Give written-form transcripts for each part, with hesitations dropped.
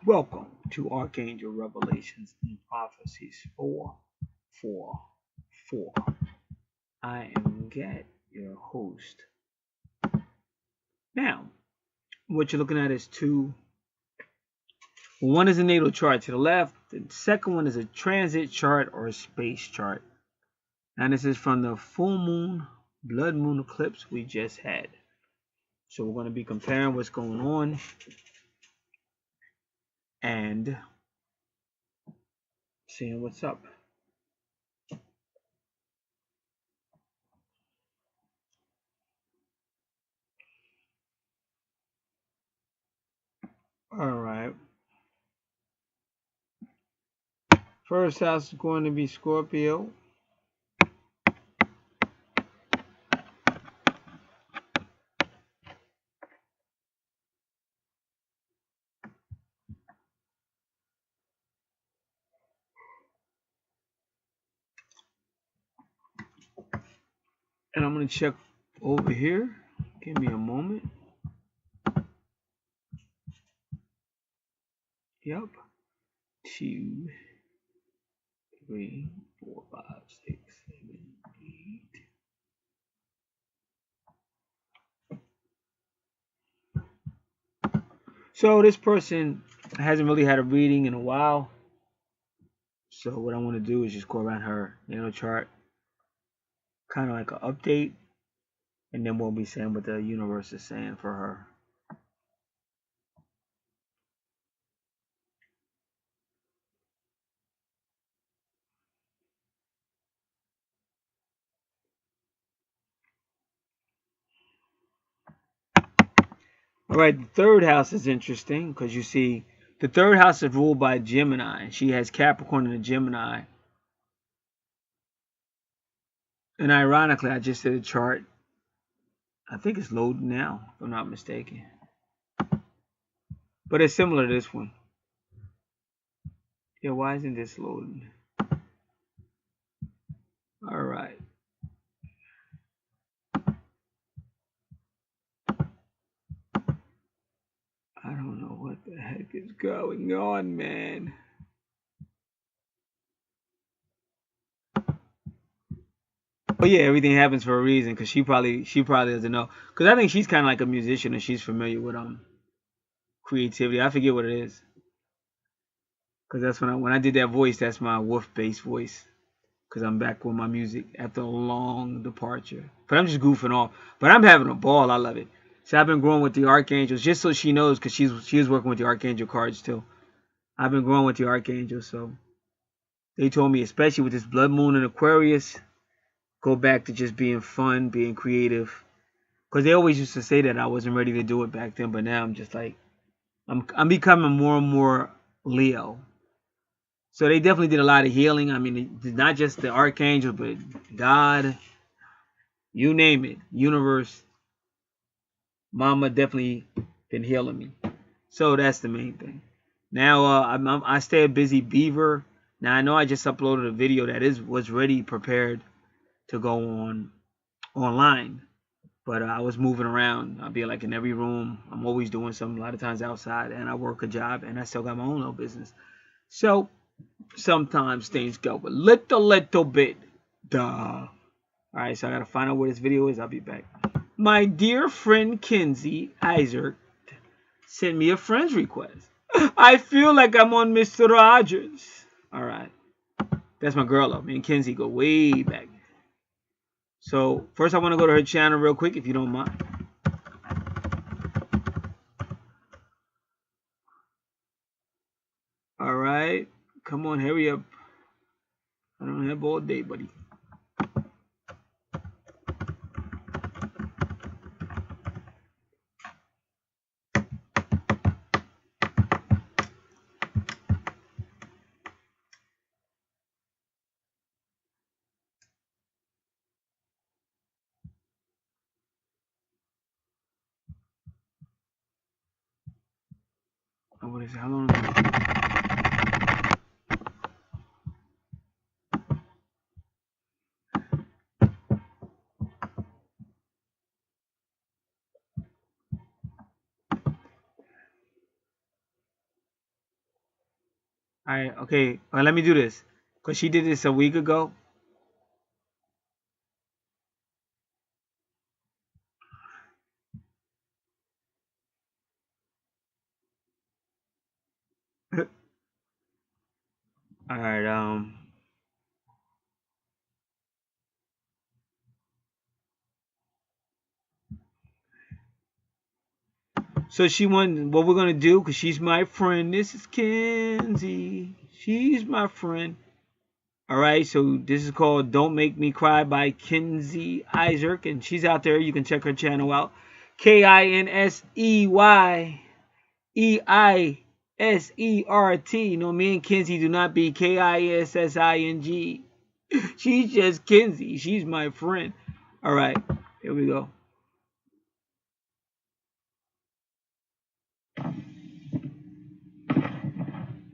Welcome to Archangel Revelations and Prophecies 444. I am Gat, your host. Now, what you're looking at is two. One is a natal chart to the left. The second one is a transit chart or a space chart. And this is from the full moon, blood moon eclipse we just had. So we're going to be comparing what's going on and seeing what's up. All right. First house is going to be Scorpio. And I'm going to check over here. Give me a moment. Yep. 2, 3, 4, 5, 6, 7, 8. So this person hasn't really had a reading in a while. So what I want to do is just go around her natal chart, kind of like an update, and then we'll be saying what the universe is saying for her. All right, the third house is interesting because you see the third house is ruled by Gemini. She has Capricorn and a Gemini. And ironically, I just did a chart. I think it's loading now, if I'm not mistaken. But it's similar to this one. Yeah, why isn't this loading? All right. I don't know what the heck is going on, man. But yeah, everything happens for a reason because she probably doesn't know. Because I think she's kind of like a musician and she's familiar with creativity. I forget what it is. Because that's when I did that voice, that's my wolf bass voice. Because I'm back with my music after a long departure. But I'm just goofing off. But I'm having a ball. I love it. So I've been growing with the Archangels just so she knows because she is working with the Archangel cards too. I've been growing with the Archangels, so they told me, especially with this blood moon in Aquarius, go back to just being fun, being creative. Because they always used to say that I wasn't ready to do it back then, but now I'm just like, I'm becoming more and more Leo. So they definitely did a lot of healing. I mean, not just the Archangel, but God, you name it, universe, Mama definitely been healing me. So that's the main thing. Now I stay a busy beaver. Now I know I just uploaded a video that was ready prepared to go online, but I was moving around. I'll be like in every room. I'm always doing something. A lot of times outside, and I work a job, and I still got my own little business. So sometimes things go a little bit. Duh. All right, so I gotta find out where this video is. I'll be back. My dear friend Kinsey Isaac sent me a friend's request. I feel like I'm on Mr. Rogers. All right. That's my girl, though. Me and Kinsey go way back. So, first I want to go to her channel real quick, if you don't mind. All right. Come on, hurry up. I don't have all day, buddy. Oh, what is it? How long? All right, okay. Let me do this. Because she did this a week ago. All right, so she wanted what we're gonna do because she's my friend. This is Kenzie. She's my friend. All right, so this is called "Don't Make Me Cry" by Kenzie Isaac, and she's out there. You can check her channel out. KINSEYEISERT. You know, me and Kenzie do not be KISSING. She's just Kenzie. She's my friend. All right, here we go.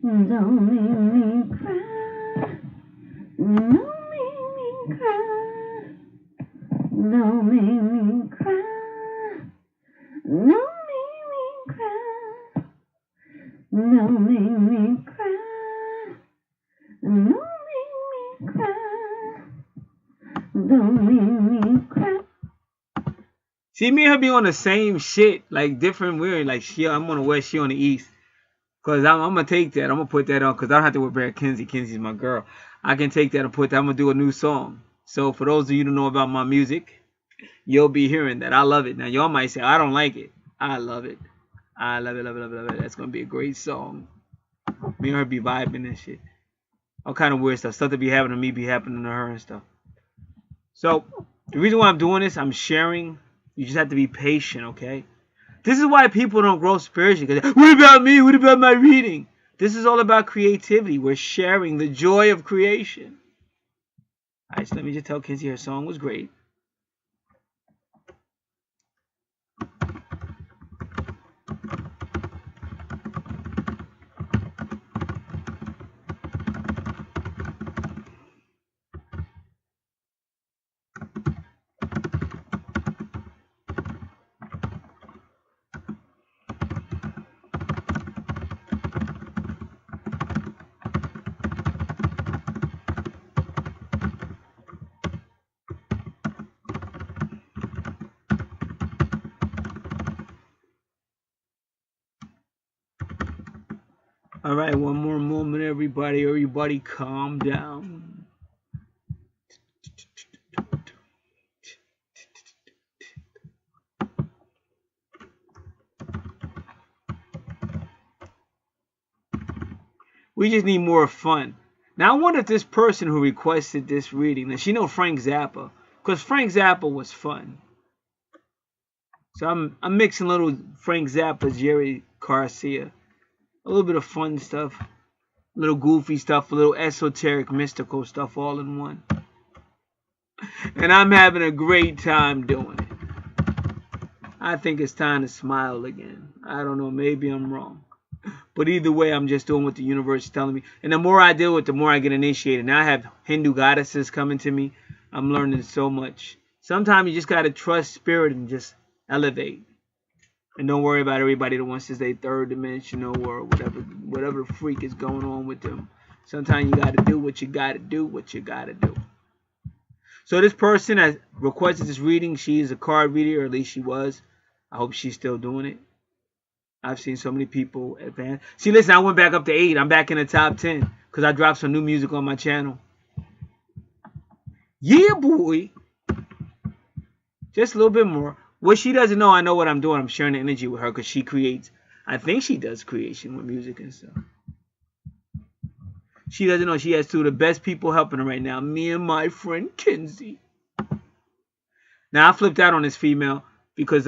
Don't make me cry. Don't make me cry. Don't make me cry. Don't make me cry. Don't make me cry. Don't make me cry. Don't make me cry. See, me and her be on the same shit, like different weird. Like I'm on the west, she on the east. Cause I'm gonna take that. I'm gonna put that on. Cause I don't have to worry about Kenzie. Kenzie's my girl. I can take that and put that. I'm gonna do a new song. So for those of you who know about my music, you'll be hearing that. I love it. Now y'all might say I don't like it. I love it. I love it, love it, love it, love it. That's gonna be a great song. Me and her be vibing and shit. All kind of weird stuff. Stuff that be happening to me be happening to her and stuff. So the reason why I'm doing this, I'm sharing. You just have to be patient, okay? This is why people don't grow spiritually. What about me? What about my reading? This is all about creativity. We're sharing the joy of creation. All right, so let me just tell Kenzie her song was great. All right, one more moment, everybody. Everybody calm down. We just need more fun. Now, I wonder if this person who requested this reading, now she know Frank Zappa, because Frank Zappa was fun. So I'm mixing a little Frank Zappa, Jerry Garcia, a little bit of fun stuff, a little goofy stuff, a little esoteric, mystical stuff all in one. And I'm having a great time doing it. I think it's time to smile again. I don't know, maybe I'm wrong. But either way, I'm just doing what the universe is telling me. And the more I deal with, the more I get initiated. Now I have Hindu goddesses coming to me. I'm learning so much. Sometimes you just got to trust spirit and just elevate. And don't worry about everybody that wants to say third dimensional or whatever freak is going on with them. Sometimes you got to do what you got to do, what you got to do. So this person has requested this reading. She is a card reader, or at least she was. I hope she's still doing it. I've seen so many people advance. See, listen, I went back up to 8. I'm back in the top 10 because I dropped some new music on my channel. Yeah, boy. Just a little bit more. What she doesn't know, I know what I'm doing. I'm sharing the energy with her because she creates. I think she does creation with music and stuff. She doesn't know she has two of the best people helping her right now. Me and my friend Kenzie. Now, I flipped out on this female because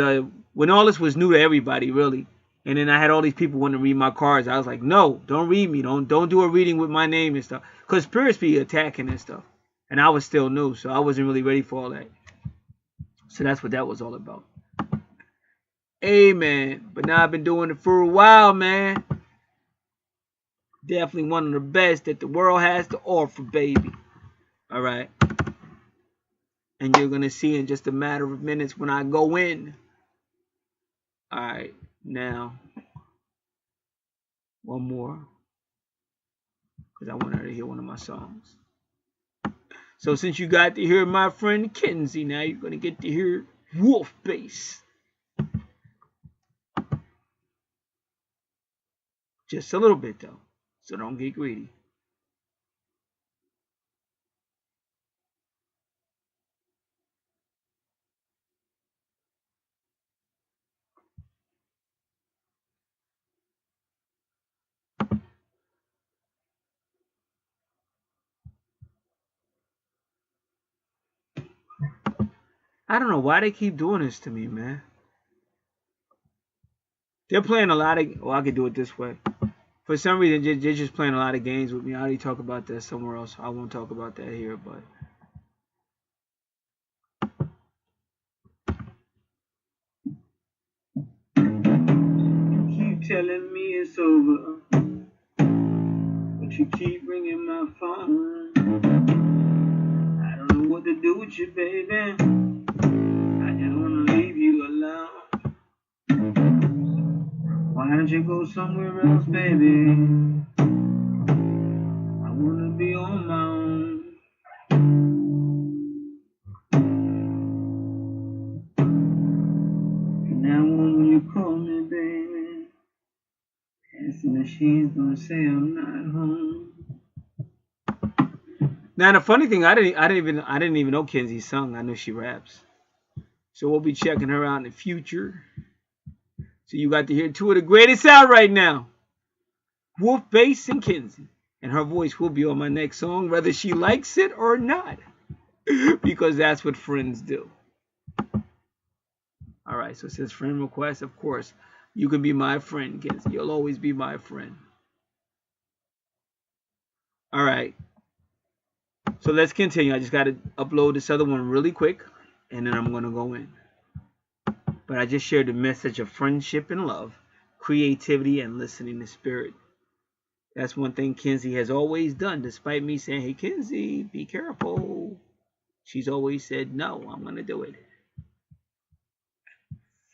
when all this was new to everybody, really. And then I had all these people wanting to read my cards. I was like, no, don't read me. Don't do a reading with my name and stuff. Because spirits be attacking and stuff. And I was still new, so I wasn't really ready for all that. So that's what that was all about. Amen. But now I've been doing it for a while, man. Definitely one of the best that the world has to offer, baby. All right. And you're going to see in just a matter of minutes when I go in. All right. Now, one more. because I want her to hear one of my songs. So since you got to hear my friend Kenzie, now you're going to get to hear Wolf Bass. Just a little bit though, so don't get greedy. I don't know why they keep doing this to me, man. They're playing a lot of, well, I could do it this way. For some reason, they're just playing a lot of games with me. I already talk about that somewhere else. I won't talk about that here, but you keep telling me it's over, but you keep ringing my phone. I don't know what to do with you, baby. I just want to leave you alone. Why don't you go somewhere else, baby? I want to be on my own. And now when you call me, baby, answer machine's gonna say I'm not home. Now the funny thing, I didn't even know Kenzie sung. I know she raps. So we'll be checking her out in the future. So you got to hear two of the greatest out right now. Wolf Bass and Kenzie. And her voice will be on my next song, whether she likes it or not. Because that's what friends do. Alright, so it says friend request. Of course, you can be my friend, Kenzie. You'll always be my friend. Alright. So let's continue. I just got to upload this other one really quick. And then I'm going to go in. But I just shared the message of friendship and love, creativity, and listening to spirit. That's one thing Kenzie has always done, despite me saying, hey, Kenzie, be careful. She's always said, no, I'm going to do it.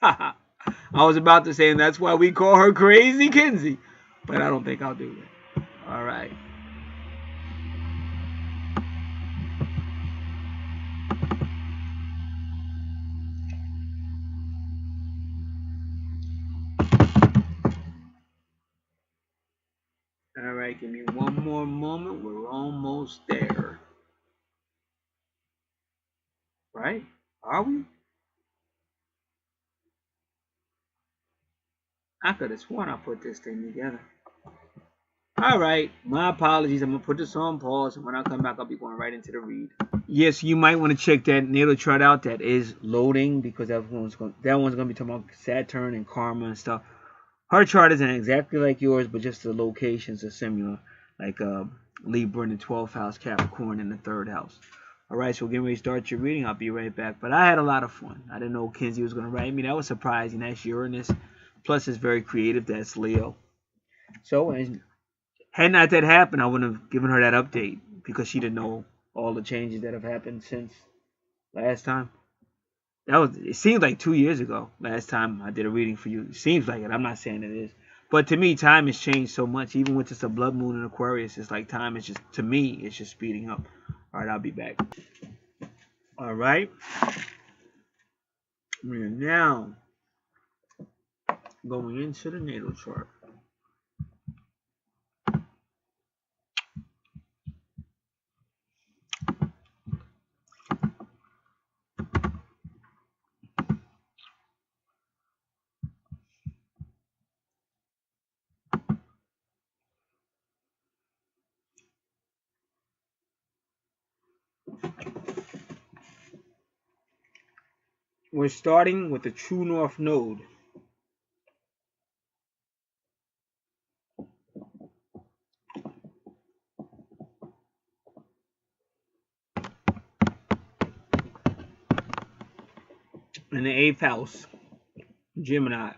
I was about to say, and that's why we call her Crazy Kenzie. But I don't think I'll do that. All right. All right, give me one more moment. We're almost there. Right? Are we? I could have sworn I put this thing together. All right, my apologies. I'm going to put this on pause, and when I come back, I'll be going right into the read. Yes, you might want to check that natal chart out. That is loading because that one's going to be talking about Saturn and karma and stuff. Her chart isn't exactly like yours, but just the locations are similar, like Libra in the 12th house, Capricorn in the 3rd house. All right, so we're getting ready to start your reading. I'll be right back. But I had a lot of fun. I didn't know Kenzie was going to write me. That was surprising. That's Uranus. Plus, it's very creative. That's Leo. So, had not that happened, I wouldn't have given her that update because she didn't know all the changes that have happened since last time. It seems like 2 years ago, last time I did a reading for you. It seems like it. I'm not saying it is. But to me, time has changed so much. Even with just a blood moon in Aquarius, it's like time is just, to me, it's just speeding up. All right, I'll be back. All right. We are now going into the natal chart. We're starting with the True North node. In the 8th house, Gemini.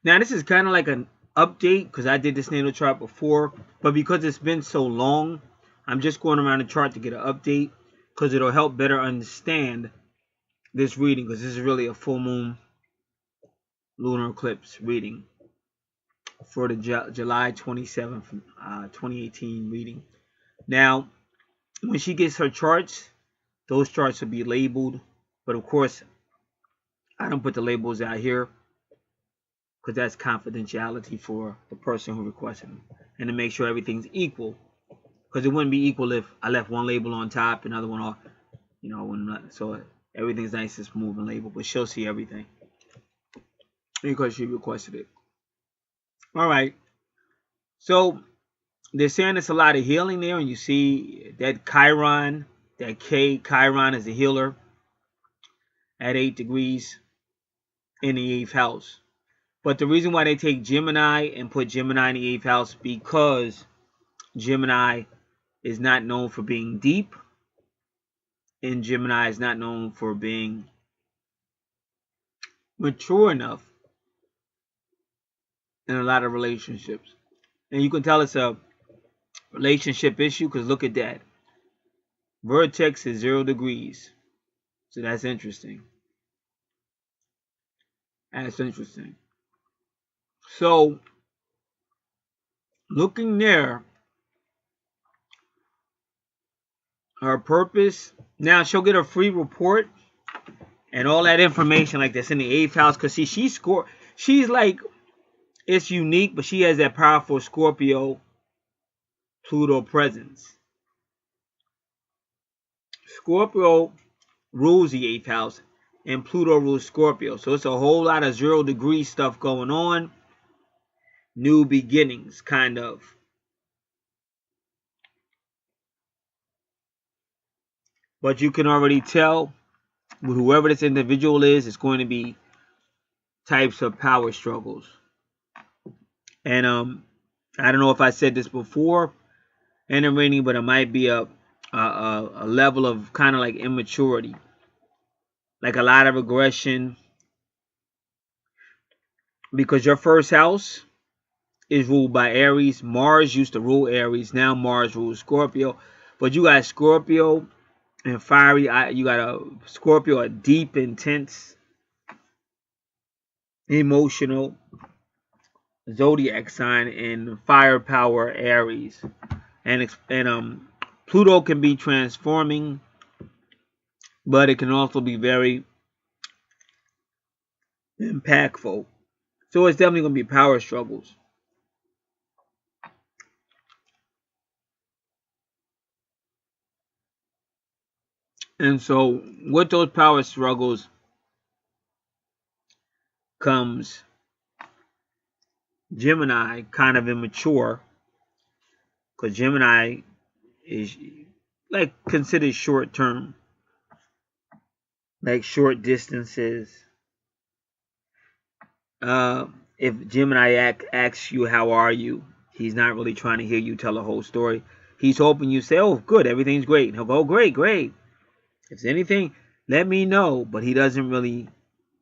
Now, this is kind of like an update because I did this natal chart before, but because it's been so long, I'm just going around the chart to get an update because it'll help better understand this reading because this is really a full moon lunar eclipse reading. for the July 27th, 2018 reading. Now, when she gets her charts, those charts will be labeled. But of course, I don't put the labels out here because that's confidentiality for the person who requested them. And to make sure everything's equal. Because it wouldn't be equal if I left one label on top and another one off. You know, so everything's nice and smooth and labeled. But she'll see everything because she requested it. All right. So they're saying there's a lot of healing there. And you see that Chiron, that Chiron is a healer at 8 degrees in the 8th house. But the reason why they take Gemini and put Gemini in the 8th house, because Gemini is not known for being deep, and Gemini is not known for being mature enough in a lot of relationships. And you can tell it's a relationship issue because look at that. Vertex is 0 degrees. So that's interesting. That's interesting. So, looking there, her purpose, now she'll get a free report and all that information like this in the 8th house. Because see, she's like, it's unique, but she has that powerful Scorpio Pluto presence. Scorpio rules the 8th house and Pluto rules Scorpio. So it's a whole lot of 0 degree stuff going on. New beginnings, kind of. But you can already tell with whoever this individual is, it's going to be types of power struggles. And I don't know if I said this before in the reading, but it might be a level of kind of like immaturity, like a lot of aggression, because your first house is ruled by Aries. Mars used to rule Aries. Now Mars rules Scorpio. But you got Scorpio and fiery. You got a Scorpio, a deep, intense, emotional zodiac sign, and firepower Aries. And Pluto can be transforming, but it can also be very impactful. So it's definitely going to be power struggles. And so with those power struggles comes Gemini, kind of immature, because Gemini is like considered short term, like short distances. If Gemini asks you how are you, he's not really trying to hear you tell the whole story. He's hoping you say, oh good, everything's great. And he'll go, great. If there's anything, let me know. But he doesn't really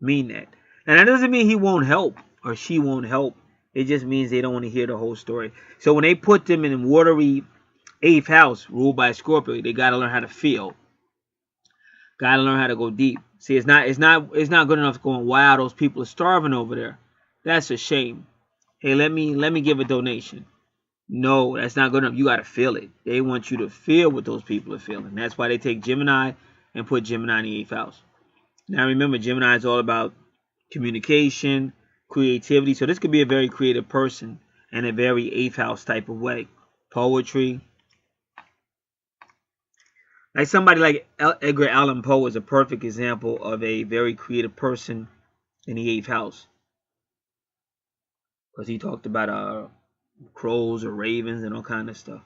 mean that. And that doesn't mean he won't help or she won't help. It just means they don't want to hear the whole story. So when they put them in a watery 8th house ruled by Scorpio, they got to learn how to feel. Got to learn how to go deep. See, it's not good enough going, wow, those people are starving over there. That's a shame. Hey, let me give a donation. No, that's not good enough. You got to feel it. They want you to feel what those people are feeling. That's why they take Gemini and put Gemini in the 8th house. Now remember, Gemini is all about communication, creativity. So this could be a very creative person in a very 8th house type of way. Poetry. Like somebody like Edgar Allan Poe is a perfect example of a very creative person in the 8th house. Because he talked about crows or ravens and all kind of stuff.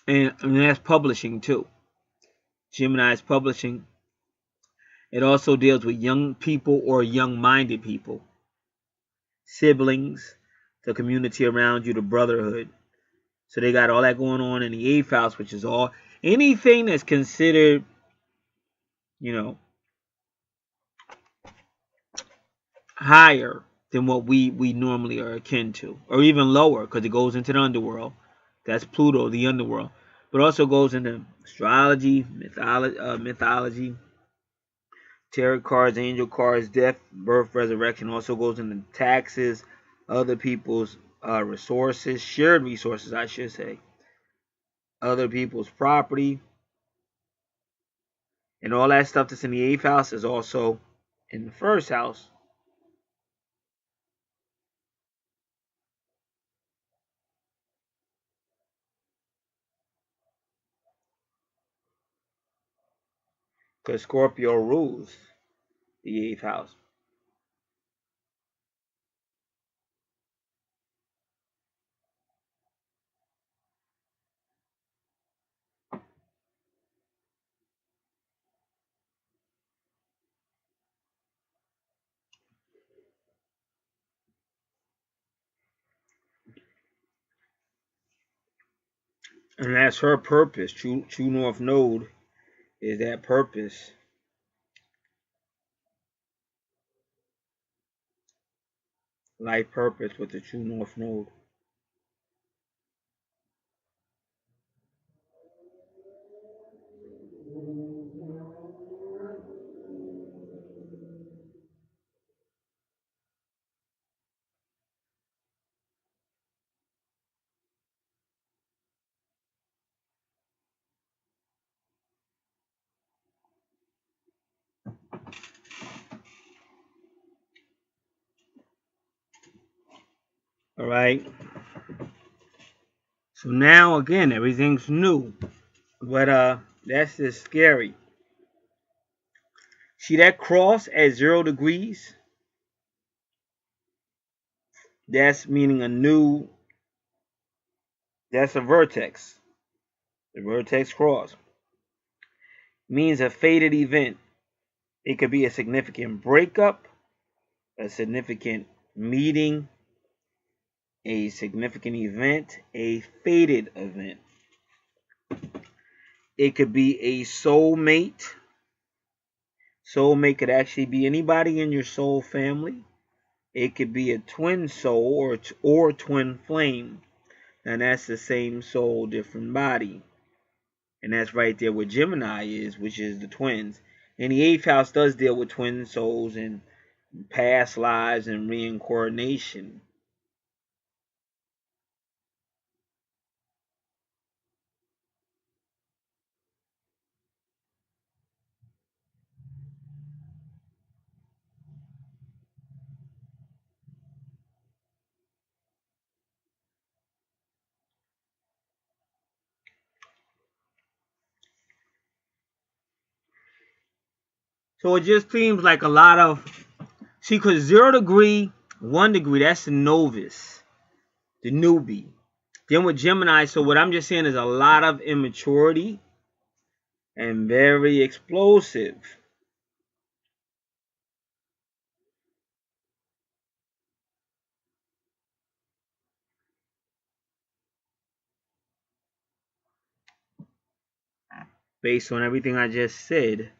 And that's publishing too. Gemini is publishing. It also deals with young people or young-minded people. Siblings, the community around you, the brotherhood. So they got all that going on in the 8th house, which is all anything that's considered, higher than what we normally are akin to, or even lower, because it goes into the underworld. That's Pluto, the underworld, but also goes into astrology, mythology, tarot cards, angel cards, death, birth, resurrection. Also goes into taxes, other people's resources, shared resources, I should say, other people's property, and all that stuff that's in the 8th house is also in the 1st house. Because Scorpio rules the 8th house. And that's her purpose. True North Node is that purpose. Life purpose with the True North Node. All right. So now again, everything's new, but that's just scary. See that cross at 0 degrees? That's meaning a new. That's a vertex. The vertex cross means a fated event. It could be a significant breakup, a significant meeting, a significant event, a fated event. It could be a soulmate. Soulmate could actually be anybody in your soul family. It could be a twin soul or twin flame. And that's the same soul, different body. And that's right there where Gemini is, which is the twins. And the 8th house does deal with twin souls and past lives and reincarnation. So it just seems like a lot of, see, because 0 degree, 1 degree, that's the novice, the newbie. Then with Gemini, so what I'm just saying is a lot of immaturity and very explosive. Based on everything I just said.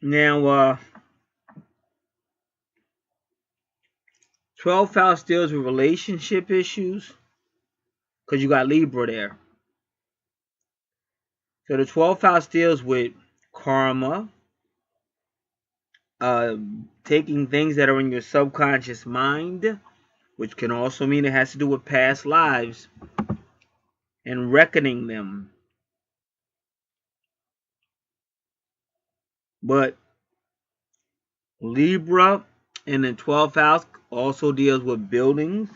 Now, 12th house deals with relationship issues because you got Libra there. So the 12th house deals with karma, taking things that are in your subconscious mind, which can also mean it has to do with past lives, and reckoning them. But Libra in the 12th house also deals with buildings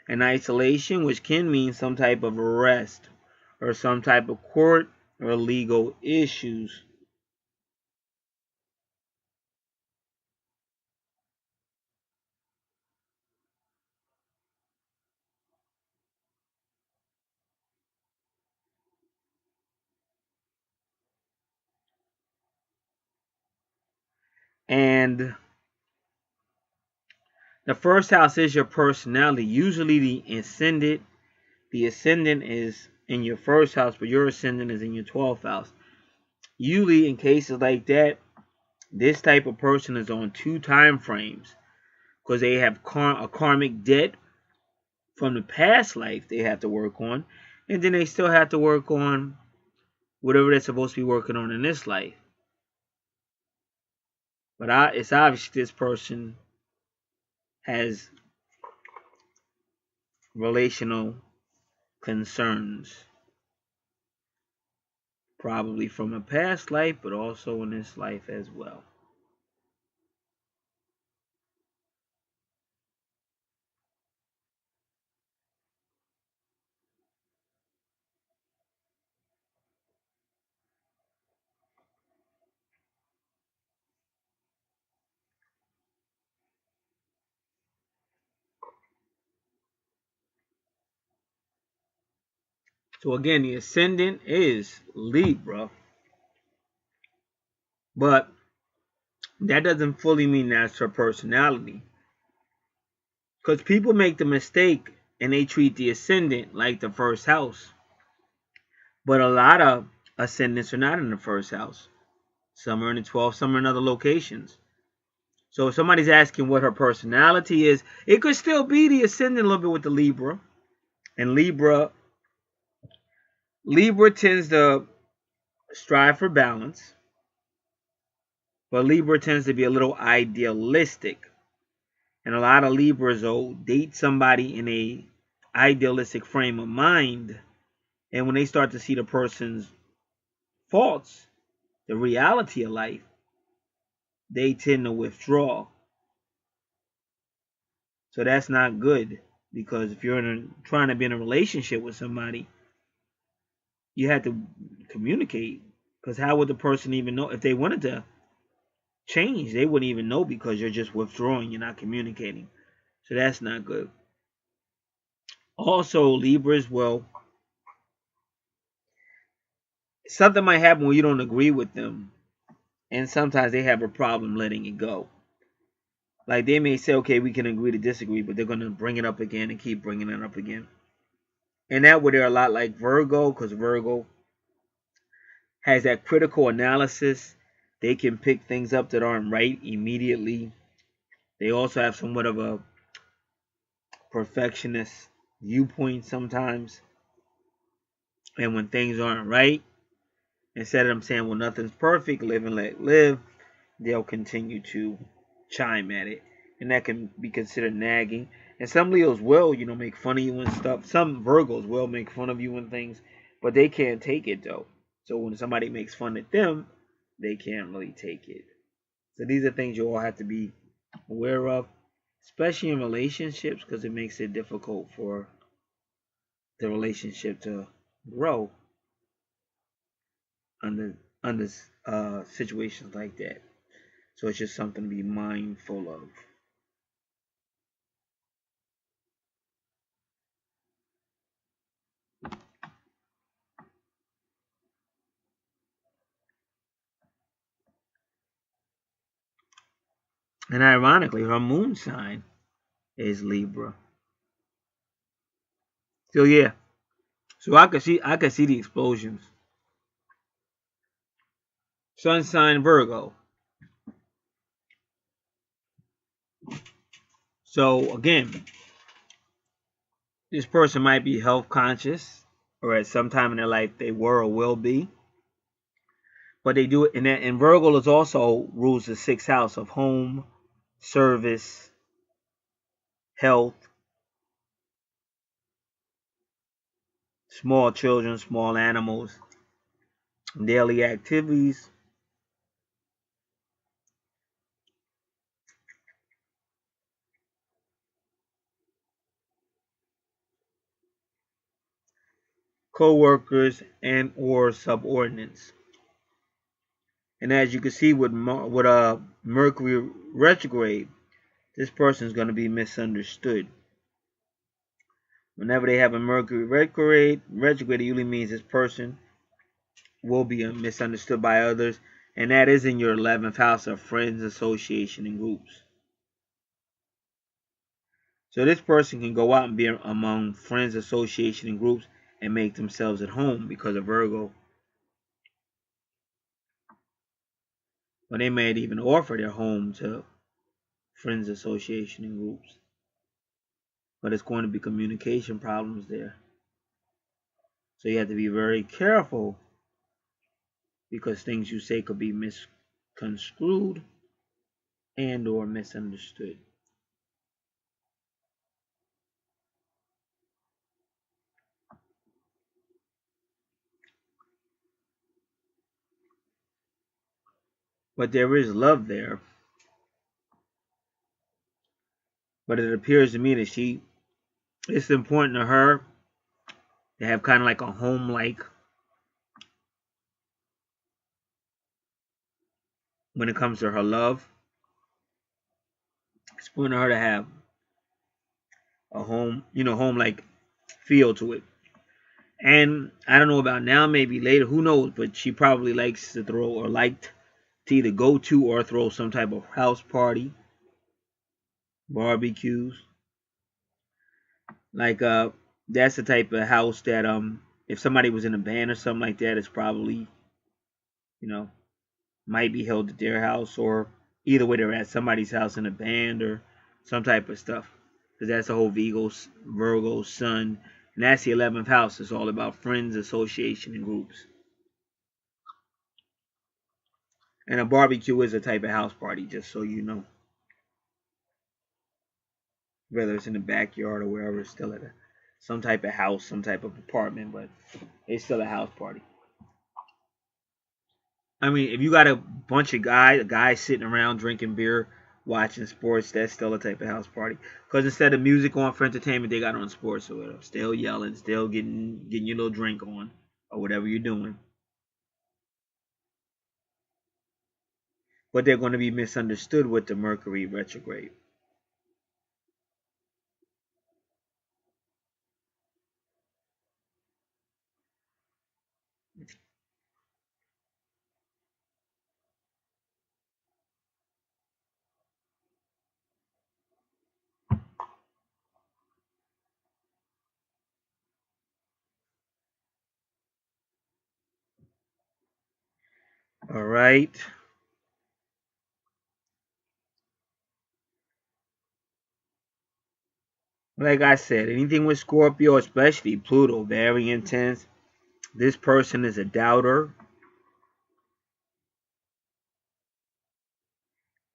and isolation, which can mean some type of arrest or some type of court or legal issues. And the first house is your personality, usually the ascendant the ascendant is in your first house, but your ascendant is in your 12th house. Usually, in cases like that, this type of person is on 2 time frames because they have a karmic debt from the past life they have to work on, and then they still have to work on whatever they're supposed to be working on in this life. But it's obvious this person has relational concerns, probably from a past life, but also in this life as well. So again, the ascendant is Libra, but that doesn't fully mean that's her personality. Because people make the mistake and they treat the ascendant like the first house. But a lot of ascendants are not in the first house. Some are in the 12th, some are in other locations. So if somebody's asking what her personality is, it could still be the ascendant a little bit with the Libra. And Libra tends to strive for balance. But Libra tends to be a little idealistic. And a lot of Libras will date somebody in a idealistic frame of mind. And when they start to see the person's faults, the reality of life, they tend to withdraw. So that's not good, because if you're trying to be in a relationship with somebody, you have to communicate. Because how would the person even know? If they wanted to change, they wouldn't even know, because you're just withdrawing, you're not communicating. So that's not good. Also, Libras, well, something might happen when you don't agree with them, and sometimes they have a problem letting it go. Like, they may say, okay, we can agree to disagree, but they're going to bring it up again and keep bringing it up again. And that way they're a lot like Virgo, because Virgo has that critical analysis. They can pick things up that aren't right immediately. They also have somewhat of a perfectionist viewpoint sometimes. And when things aren't right, instead of them saying, well, nothing's perfect, live and let live, they'll continue to chime at it. And that can be considered nagging. And some Leos will, make fun of you and stuff. Some Virgos will make fun of you and things, but they can't take it, though. So when somebody makes fun at them, they can't really take it. So these are things you all have to be aware of, especially in relationships, because it makes it difficult for the relationship to grow under situations like that. So it's just something to be mindful of. And ironically, her moon sign is Libra. So yeah. So I could see the explosions. Sun sign Virgo. So again, this person might be health conscious, or at some time in their life they were or will be. But they do it, and Virgo is also rules the 6th house of home, service, health, small children, small animals, daily activities. Co-workers and or subordinates. And as you can see with Mercury retrograde, this person is going to be misunderstood. Whenever they have a Mercury retrograde, it usually means this person will be misunderstood by others, and that is in your 11th house of friends, association, and groups. So this person can go out and be among friends, association, and groups and make themselves at home because of Virgo. Or they may even offer their home to friends, association, and groups. But it's going to be communication problems there. So you have to be very careful because things you say could be misconstrued and or misunderstood. But there is love there. But it appears to me that it's important to her to have kind of like a home like when it comes to her love. It's important to her to have a home, home like feel to it. And I don't know about now, maybe later, who knows, but she probably likes to throw or liked to either go to or throw some type of house party, barbecues. Like that's the type of house that if somebody was in a band or something like that, it's probably, you know, might be held at their house or either way they're at somebody's house in a band or some type of stuff. Because that's the whole Virgo sun. And that's the 11th house. It's all about friends, association, and groups. And a barbecue is a type of house party, just so you know. Whether it's in the backyard or wherever, it's still at some type of house, some type of apartment, but it's still a house party. I mean, if you got a bunch of guys sitting around drinking beer, watching sports, that's still a type of house party. Because instead of music on for entertainment, they got on sports or whatever. Still yelling, still getting your little drink on or whatever you're doing. But they're going to be misunderstood with the Mercury retrograde. All right. Like I said, anything with Scorpio, especially Pluto, very intense. This person is a doubter.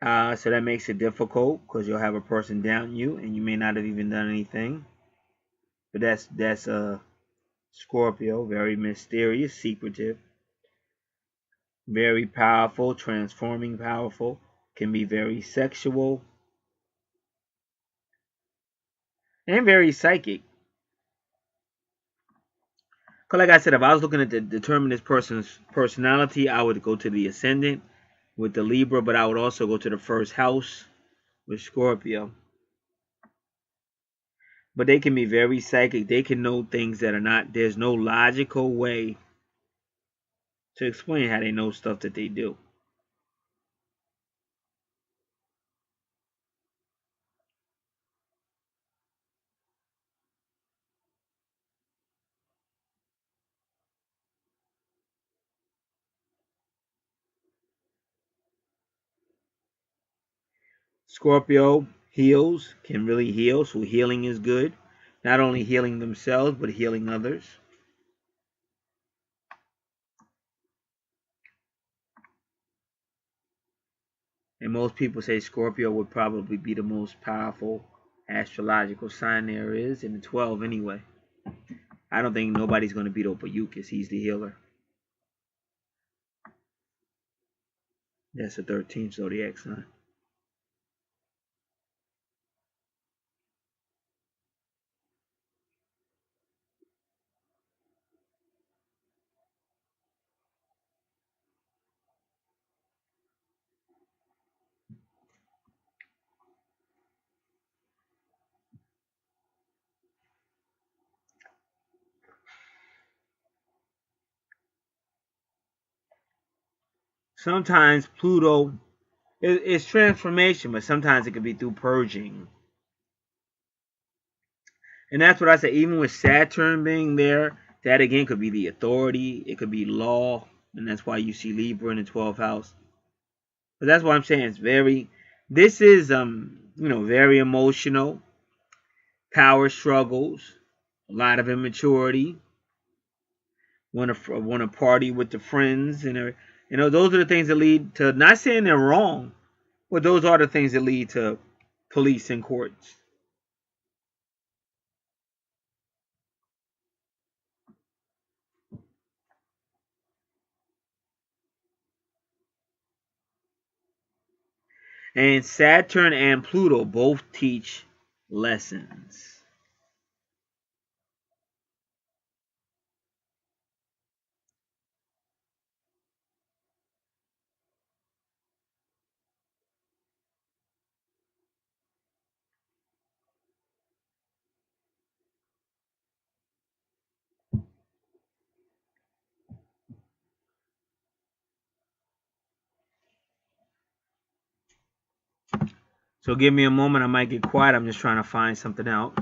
So that makes it difficult because you'll have a person doubt you and you may not have even done anything. But that's a Scorpio, very mysterious, secretive, very powerful, transforming powerful, can be very sexual, and very psychic. Because, like I said, if I was looking at to determine this person's personality, I would go to the ascendant with the Libra, but I would also go to the first house with Scorpio. But they can be very psychic. They can know things that are not, there's no logical way to explain how they know stuff that they do. Scorpio heals, can really heal, so healing is good. Not only healing themselves, but healing others. And most people say Scorpio would probably be the most powerful astrological sign there is, in the 12 anyway. I don't think nobody's going to beat Ophiuchus. He's the healer. That's the 13th zodiac sign. Sometimes Pluto is transformation, but sometimes it can be through purging. And that's what I said. Even with Saturn being there, that again could be the authority. It could be law. And that's why you see Libra in the 12th house. But that's what I'm saying. It's very, this is, very emotional. Power struggles. A lot of immaturity. Want to party with the friends. And, those are the things that lead to, not saying they're wrong, but those are the things that lead to police and courts. And Saturn and Pluto both teach lessons. So give me a moment. I might get quiet. I'm just trying to find something out.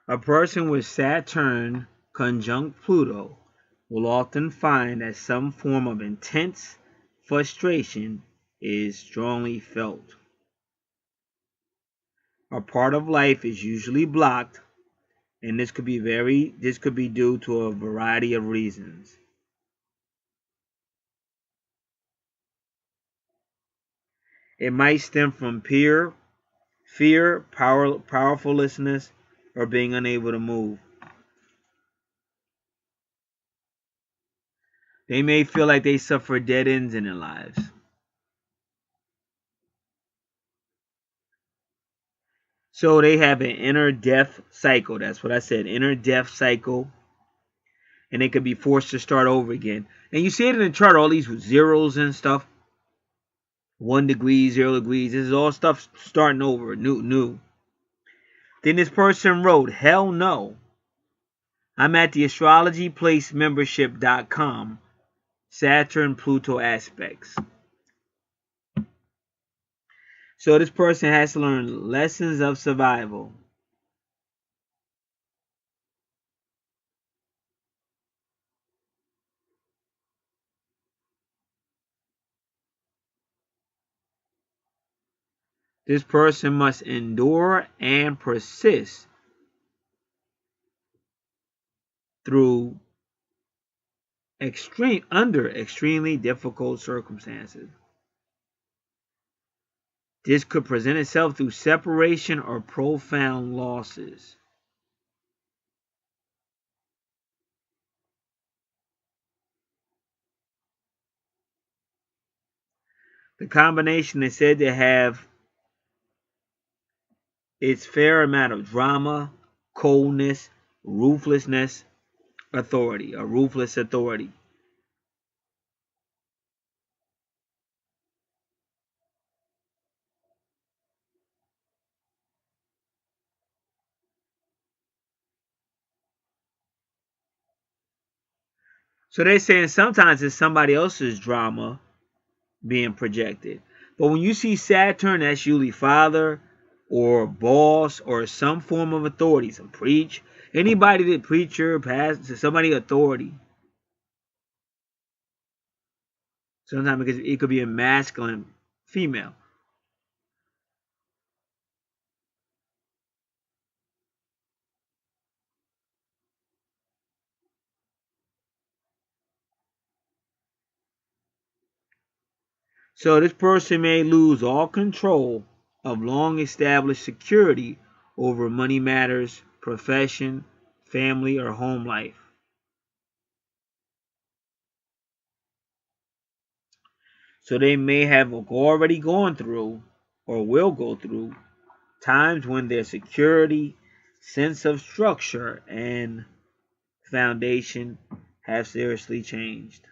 A person with Saturn conjunct Pluto will often find that some form of intense frustration is strongly felt. A part of life is usually blocked, and this could be due to a variety of reasons. It might stem from fear, powerlessness, or being unable to move. They may feel like they suffer dead ends in their lives. So they have an inner death cycle. That's what I said, inner death cycle. And they could be forced to start over again. And you see it in the chart, all these zeros and stuff. 1 degree, 0 degrees. This is all stuff starting over, new. Then this person wrote, hell no. I'm at the astrologyplacemembership.com. Saturn Pluto aspects. So this person has to learn lessons of survival. This person must endure and persist through under extremely difficult circumstances. This could present itself through separation or profound losses. The combination is said to have its fair amount of drama, coldness, ruthless authority. So they're saying sometimes it's somebody else's drama being projected. But when you see Saturn, that's usually father or boss or some form of authority. Some anybody that preacher, pastor, somebody authority. Sometimes it could be a masculine, female. So this person may lose all control of long-established security over money matters, profession, family, or home life. So they may have already gone through or will go through times when their security, sense of structure, and foundation have seriously changed.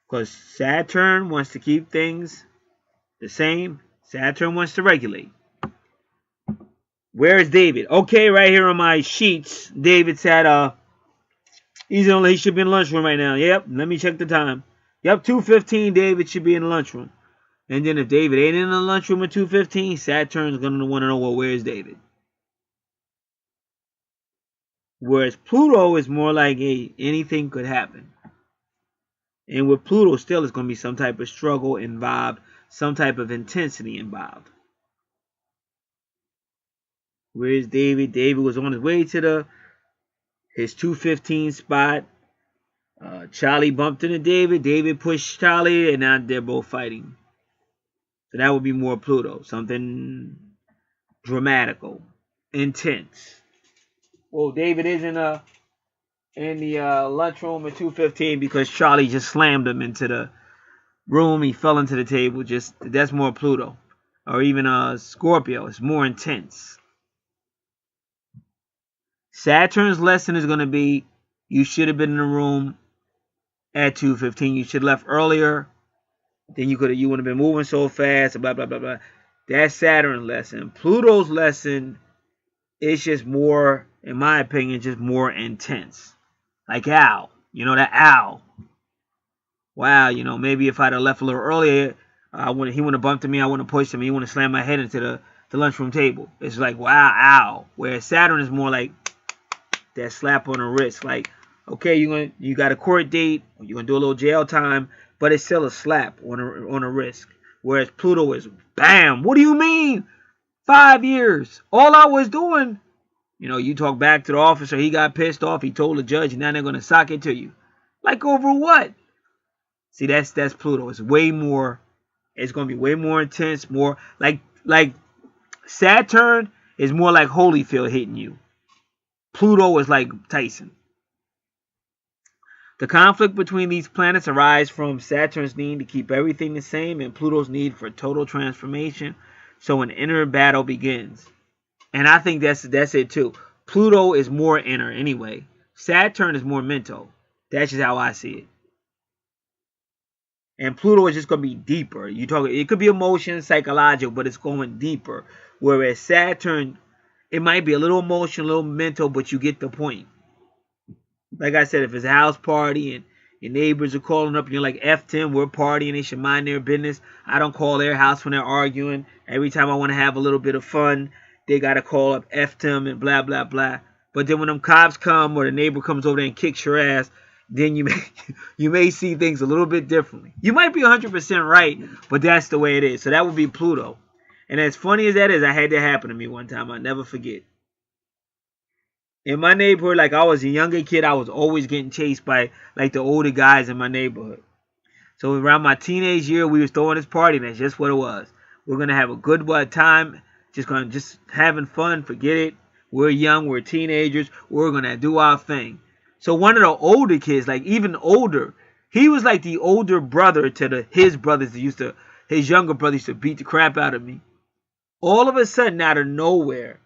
Because Saturn wants to keep things the same. Saturn wants to regulate. Where is David? Okay, right here on my sheets. David's at he should be in the lunchroom right now. Yep, let me check the time. Yep, 2:15. David should be in the lunchroom. And then if David ain't in the lunchroom at 2:15, Saturn's gonna want to know, well, where's David? Whereas Pluto is more like, hey, anything could happen. And with Pluto, still, it's gonna be some type of struggle involved, some type of intensity involved. Where's David? David was on his way to his 2:15 spot. Charlie bumped into David. David pushed Charlie, and now they're both fighting. So that would be more Pluto, something dramatical, intense. Well, David is in the lunchroom at 2:15 because Charlie just slammed him into the room. He fell into the table. Just that's more Pluto, or even Scorpio. It's more intense. Saturn's lesson is going to be you should have been in the room at 2:15. You should have left earlier. Then you wouldn't have been moving so fast. Blah blah blah blah. That's Saturn's lesson. Pluto's lesson is just more, in my opinion, just more intense. Like Al, that Al. Wow, maybe if I'd have left a little earlier, he wouldn't have bumped into me. I wouldn't have pushed him. He wouldn't have slammed my head into the lunchroom table. It's like, wow, Al. Whereas Saturn is more like that slap on the wrist. Like, okay, you got a court date, you're gonna do a little jail time, but it's still a slap on a wrist. Whereas Pluto is bam. What do you mean? 5 years. All I was doing, you talk back to the officer, he got pissed off, he told the judge, and now they're gonna sock it to you. Like over what? See, that's Pluto. It's way more. It's gonna be way more intense. More like Saturn is more like Holyfield hitting you. Pluto is like Tyson. The conflict between these planets arises from Saturn's need to keep everything the same and Pluto's need for total transformation. So an inner battle begins. And I think that's it too. Pluto is more inner anyway. Saturn is more mental. That's just how I see it. And Pluto is just going to be deeper. It could be emotion, psychological, but it's going deeper. Whereas Saturn, it might be a little emotional, a little mental, but you get the point. Like I said, if it's a house party and your neighbors are calling up and you're like, F them, we're partying, they should mind their business. I don't call their house when they're arguing. Every time I want to have a little bit of fun, they got to call up F them and blah, blah, blah. But then when them cops come or the neighbor comes over there and kicks your ass, then you may see things a little bit differently. You might be 100% right, but that's the way it is. So that would be Pluto. And as funny as that is, I had that happen to me one time. I'll never forget. In my neighborhood, like I was a younger kid, I was always getting chased by like the older guys in my neighborhood. So around my teenage year, we was throwing this party, and that's just what it was. We're gonna have a good time, just having fun, forget it. We're young, we're teenagers, we're gonna do our thing. So one of the older kids, like even older, he was like the older brother to his brothers that his younger brothers used to beat the crap out of me. All of a sudden, out of nowhere,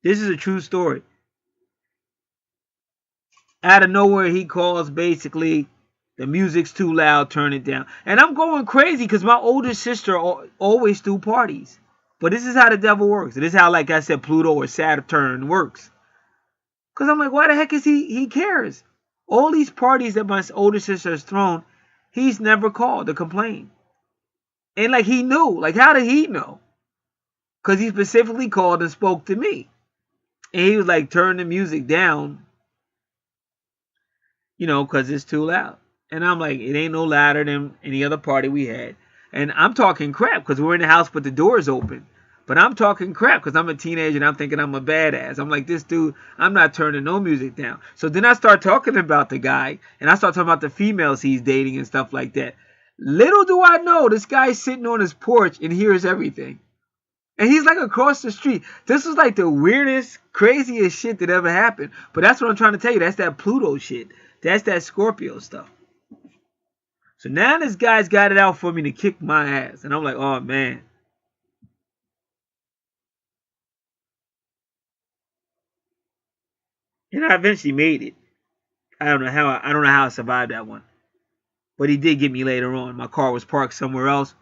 this is a true story. Out of nowhere, he calls basically, the music's too loud, turn it down. And I'm going crazy because my older sister always threw parties. But this is how the devil works. This is how, like I said, Pluto or Saturn works. Because I'm like, why the heck is he cares? All these parties that my older sister has thrown, he's never called to complain. And like he knew. Like how did he know? Because he specifically called and spoke to me. And he was like, turn the music down. Because it's too loud. And I'm like, it ain't no louder than any other party we had. And I'm talking crap because we're in the house but the door's open. But I'm talking crap because I'm a teenager and I'm thinking I'm a badass. I'm like, this dude, I'm not turning no music down. So then I start talking about the guy and I start talking about the females he's dating and stuff like that. Little do I know, this guy's sitting on his porch and hears everything. And he's like across the street. This was like the weirdest, craziest shit that ever happened. But that's what I'm trying to tell you. That's that Pluto shit. That's that Scorpio stuff. So now this guy's got it out for me to kick my ass. And I'm like, oh man. And I eventually made it. I don't know how I survived that one. But he did get me later on. My car was parked somewhere else.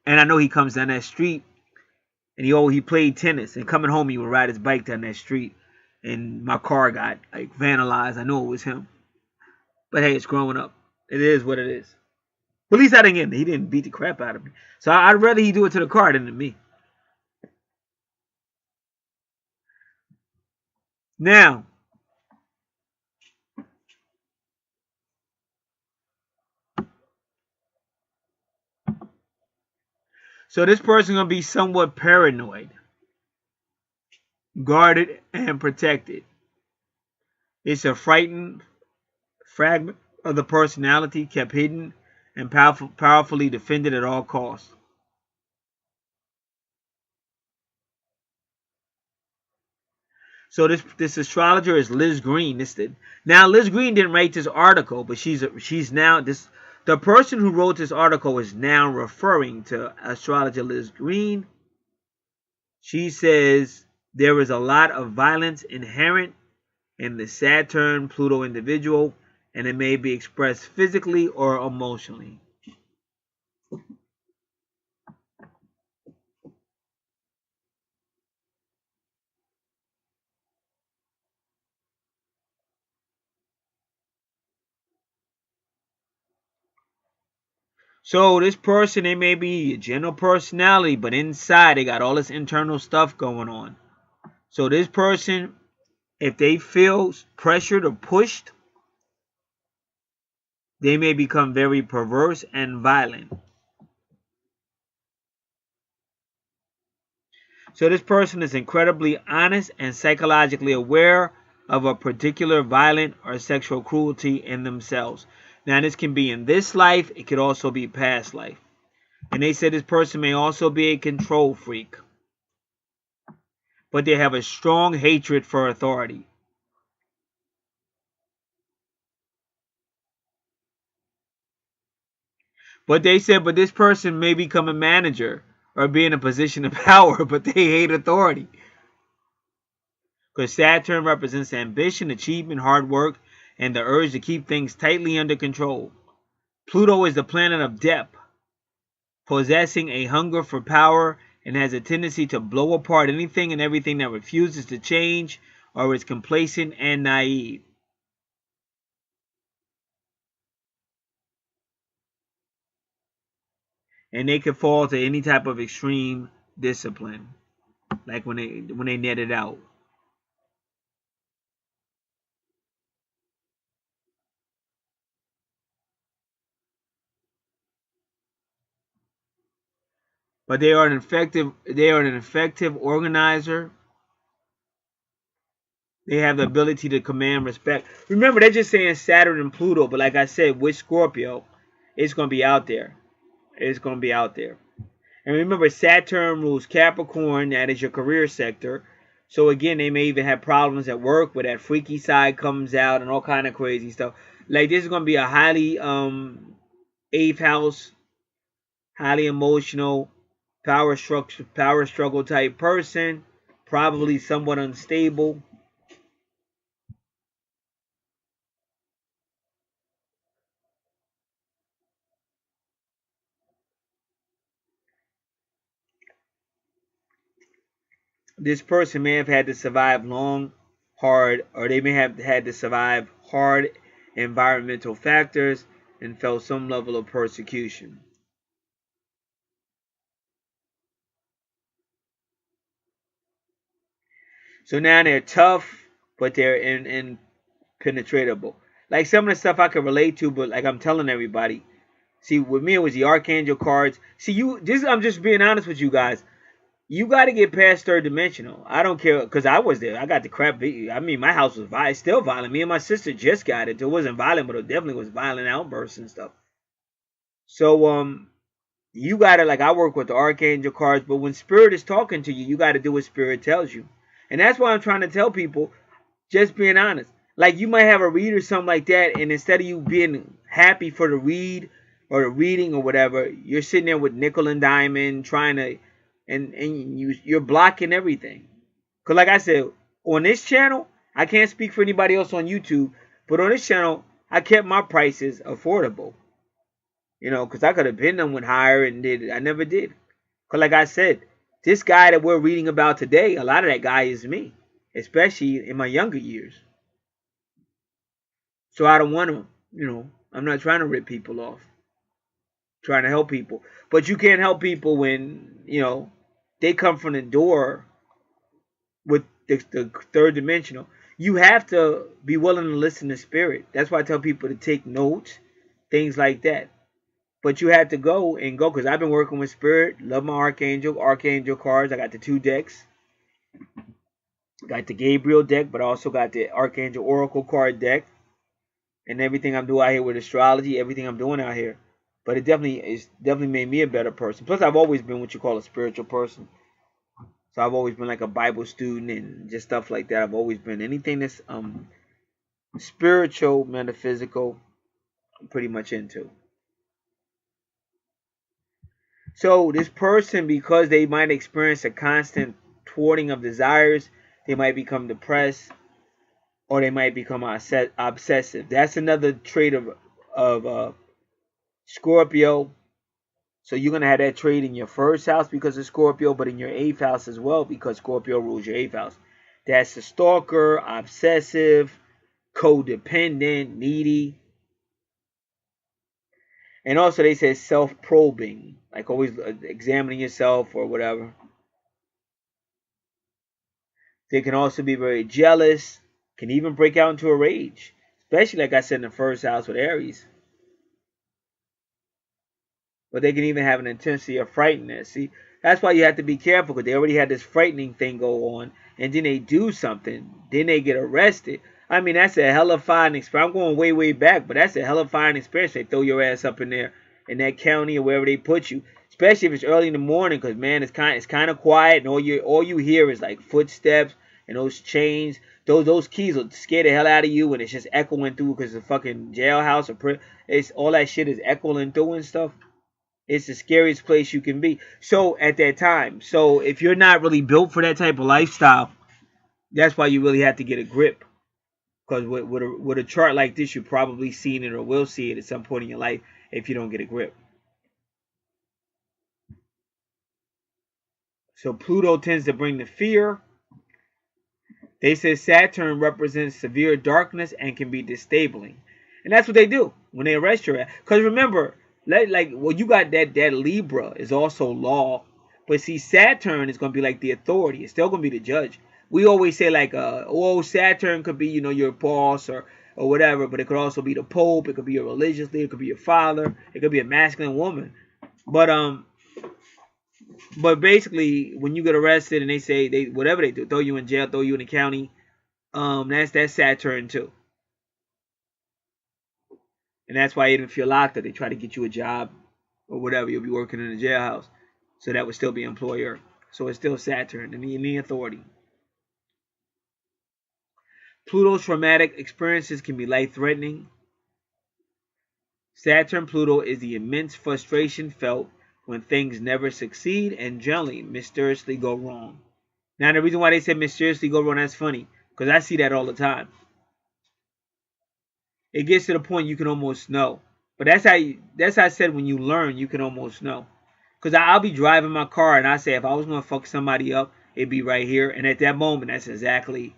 And I know he comes down that street. And he played tennis. And coming home, he would ride his bike down that street. And my car got like vandalized. I know it was him. But hey, it's growing up. It is what it is. But at least I didn't get him. He didn't beat the crap out of me. So I'd rather he do it to the car than to me. Now, so this person's going to be somewhat paranoid, guarded, and protected. It's a frightened fragment of the personality kept hidden and powerfully defended at all costs. So this astrologer is Liz Green. Now Liz Green didn't write this article, but she's now this. The person who wrote this article is now referring to astrologer Liz Green. She says there is a lot of violence inherent in the Saturn Pluto individual, and it may be expressed physically or emotionally. So this person, they may be a general personality, but inside they got all this internal stuff going on. So this person, if they feel pressured or pushed, they may become very perverse and violent. So this person is incredibly honest and psychologically aware of a particular violent or sexual cruelty in themselves. Now this can be in this life, it could also be past life. And they said this person may also be a control freak. But they have a strong hatred for authority. But they said, but this person may become a manager or be in a position of power, but they hate authority. Because Saturn represents ambition, achievement, hard work, and the urge to keep things tightly under control. Pluto is the planet of depth, possessing a hunger for power and has a tendency to blow apart anything and everything that refuses to change or is complacent and naive. And they could fall to any type of extreme discipline, like when they net it out. But they are an effective organizer. They have the ability to command respect. Remember, they're just saying Saturn and Pluto, but like I said, with Scorpio, it's going to be out there. It's going to be out there. And remember, Saturn rules Capricorn. That is your career sector. So again, they may even have problems at work where that freaky side comes out and all kind of crazy stuff. Like this is going to be a highly 8th house, highly emotional, power struggle type person, probably somewhat unstable. This person may have had to survive long, hard, or they may have had to survive hard environmental factors and felt some level of persecution. So now they're tough, but they're impenetrable. Like some of the stuff I can relate to, but like I'm telling everybody. See, with me it was the Archangel cards. See, I'm just being honest with you guys. You got to get past third dimensional. I don't care, because I was there. I got the crap. I mean, my house was violent, still violent. Me and my sister just got it. It wasn't violent, but it definitely was violent outbursts and stuff. So you got to, like, I work with the Archangel cards, but when Spirit is talking to you, you got to do what Spirit tells you. And that's why I'm trying to tell people, just being honest. Like, you might have a read or something like that, and instead of you being happy for the read or the reading or whatever, you're sitting there with nickel and diamond trying to, and you're blocking everything. Because like I said, on this channel, I can't speak for anybody else on YouTube, but on this channel, I kept my prices affordable. You know, because I could have been them with higher and did. I never did. Because like I said, this guy that we're reading about today, a lot of that guy is me, especially in my younger years. So I don't want to, you know, I'm not trying to rip people off. I'm trying to help people. But you can't help people when, you know, they come from the door with the third dimensional. You have to be willing to listen to spirit. That's why I tell people to take notes, things like that. But you have to go and go, because I've been working with spirit. Love my Archangel cards. I got the 2 decks. Got the Gabriel deck, but I also got the Archangel Oracle card deck. And everything I'm doing out here with astrology, everything I'm doing out here. But it definitely made me a better person. Plus, I've always been what you call a spiritual person. So I've always been like a Bible student and just stuff like that. I've always been anything that's spiritual, metaphysical, I'm pretty much into. So this person, because they might experience a constant thwarting of desires, they might become depressed, or they might become obsessive. That's another trait of Scorpio. So you're gonna have that trait in your first house because of Scorpio, but in your 8th house as well because Scorpio rules your 8th house. That's the stalker, obsessive, codependent, needy. And also they say self-probing, like always examining yourself or whatever. They can also be very jealous, can even break out into a rage, especially like I said in the first house with Aries. But they can even have an intensity of frightenness. See, that's why you have to be careful, because they already had this frightening thing go on, and then they do something, then they get arrested. I mean, that's a hell of a fine experience. I'm going way, way back, but that's a hell of a fine experience. They throw your ass up in there, in that county or wherever they put you, especially if it's early in the morning, because man, it's kind of quiet, and all you hear is like footsteps and those chains. Those keys will scare the hell out of you, and it's just echoing through because the fucking jailhouse or it's all that shit is echoing through and stuff. It's the scariest place you can be. So at that time, so if you're not really built for that type of lifestyle, that's why you really have to get a grip. Because with a chart like this, you've probably seen it or will see it at some point in your life if you don't get a grip. So Pluto tends to bring the fear. They say Saturn represents severe darkness and can be disabling. And that's what they do when they arrest your ass. Because remember, you got that Libra is also law. But see, Saturn is going to be like the authority. It's still going to be the judge. We always say like, oh, Saturn could be, your boss or whatever. But it could also be the Pope. It could be a religious leader. It could be your father. It could be a masculine woman. But basically, when you get arrested and they say whatever they do, throw you in jail, throw you in the county, that's Saturn too. And that's why even if you're locked up, they try to get you a job or whatever. You'll be working in a jailhouse. So that would still be employer. So it's still Saturn and the authority. Pluto's traumatic experiences can be life-threatening. Saturn Pluto is the immense frustration felt when things never succeed and generally mysteriously go wrong. Now the reason why they said mysteriously go wrong, that's funny, because I see that all the time. It gets to the point you can almost know. But that's how I said when you learn, you can almost know. Because I'll be driving my car and I say, if I was going to fuck somebody up, it'd be right here. And at that moment, that's exactly,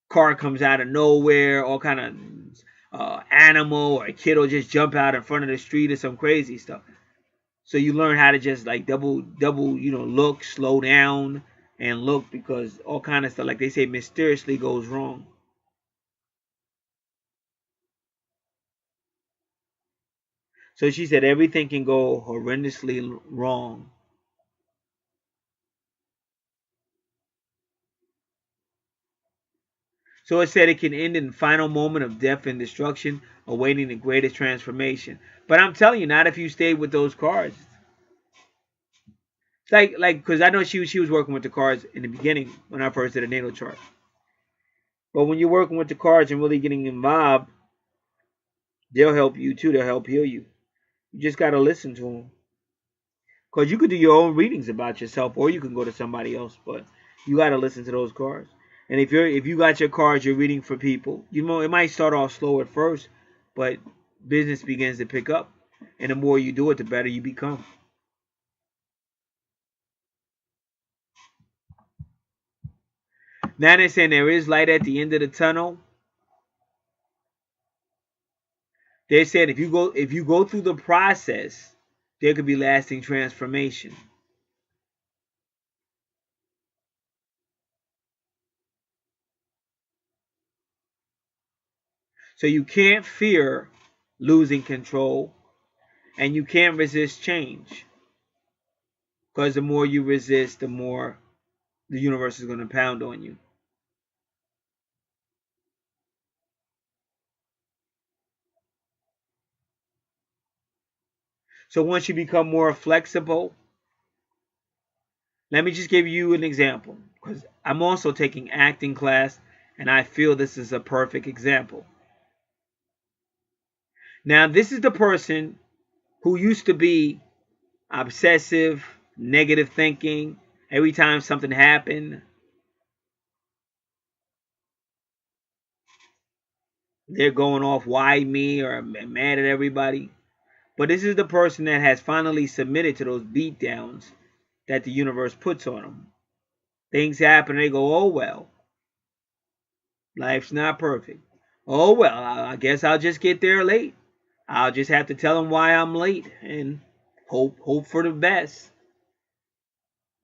car comes out of nowhere, all kind of animal or a kid will just jump out in front of the street or some crazy stuff. So you learn how to just like double, look, slow down and look, because all kind of stuff, like they say, mysteriously goes wrong. So she said everything can go horrendously wrong. So it said it can end in the final moment of death and destruction, awaiting the greatest transformation. But I'm telling you, not if you stay with those cards. It's like, because I know she was working with the cards in the beginning when I first did a natal chart. But when you're working with the cards and really getting involved, they'll help you too. They'll help heal you. You just got to listen to them. Because you could do your own readings about yourself, or you can go to somebody else. But you got to listen to those cards. And if you got your cards, you're reading for people. You know, it might start off slow at first, but business begins to pick up. And the more you do it, the better you become. Now they're saying there is light at the end of the tunnel. They said if you go through the process, there could be lasting transformation. So you can't fear losing control, and you can't resist change. Because the more you resist, the more the universe is going to pound on you. So once you become more flexible, let me just give you an example. Because I'm also taking acting class, and I feel this is a perfect example. Now, this is the person who used to be obsessive, negative thinking. Every time something happened, they're going off, why me, or mad at everybody. But this is the person that has finally submitted to those beatdowns that the universe puts on them. Things happen, they go, oh well, life's not perfect. Oh well, I guess I'll just get there late. I'll just have to tell them why I'm late and hope for the best.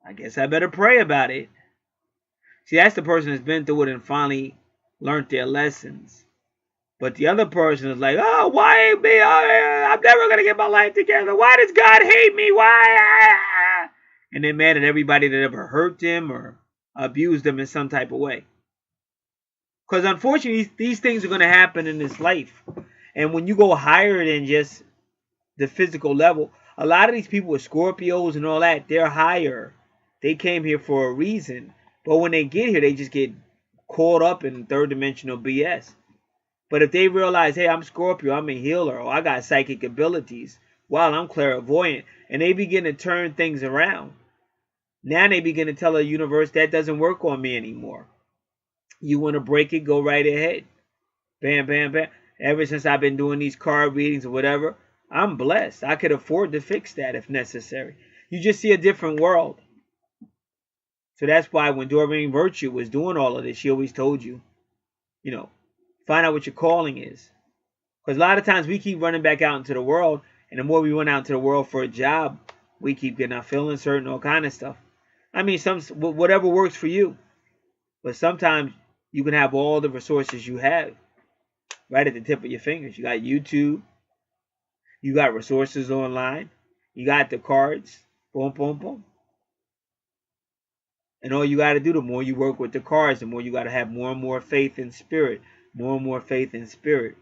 I guess I better pray about it. See, that's the person that's been through it and finally learned their lessons. But the other person is like, oh, why me? I'm never going to get my life together. Why does God hate me? Why? And they're mad at everybody that ever hurt them or abused them in some type of way. Because unfortunately, these things are going to happen in this life. And when you go higher than just the physical level, a lot of these people with Scorpios and all that, they're higher. They came here for a reason. But when they get here, they just get caught up in third dimensional BS. But if they realize, hey, I'm Scorpio, I'm a healer, or I got psychic abilities, wow, I'm clairvoyant, and they begin to turn things around, now they begin to tell the universe that doesn't work on me anymore. You want to break it, go right ahead. Bam, bam, bam. Ever since I've been doing these card readings or whatever, I'm blessed. I could afford to fix that if necessary. You just see a different world. So that's why when Doreen Virtue was doing all of this, she always told you, find out what your calling is. Because a lot of times we keep running back out into the world, and the more we run out into the world for a job, we keep getting our feelings hurt and all kind of stuff. I mean, whatever works for you. But sometimes you can have all the resources you have right at the tip of your fingers. You got YouTube. You got resources online. You got the cards. Boom, boom, boom. And all you got to do, the more you work with the cards, the more you got to have more and more faith in spirit. More and more faith in spirit.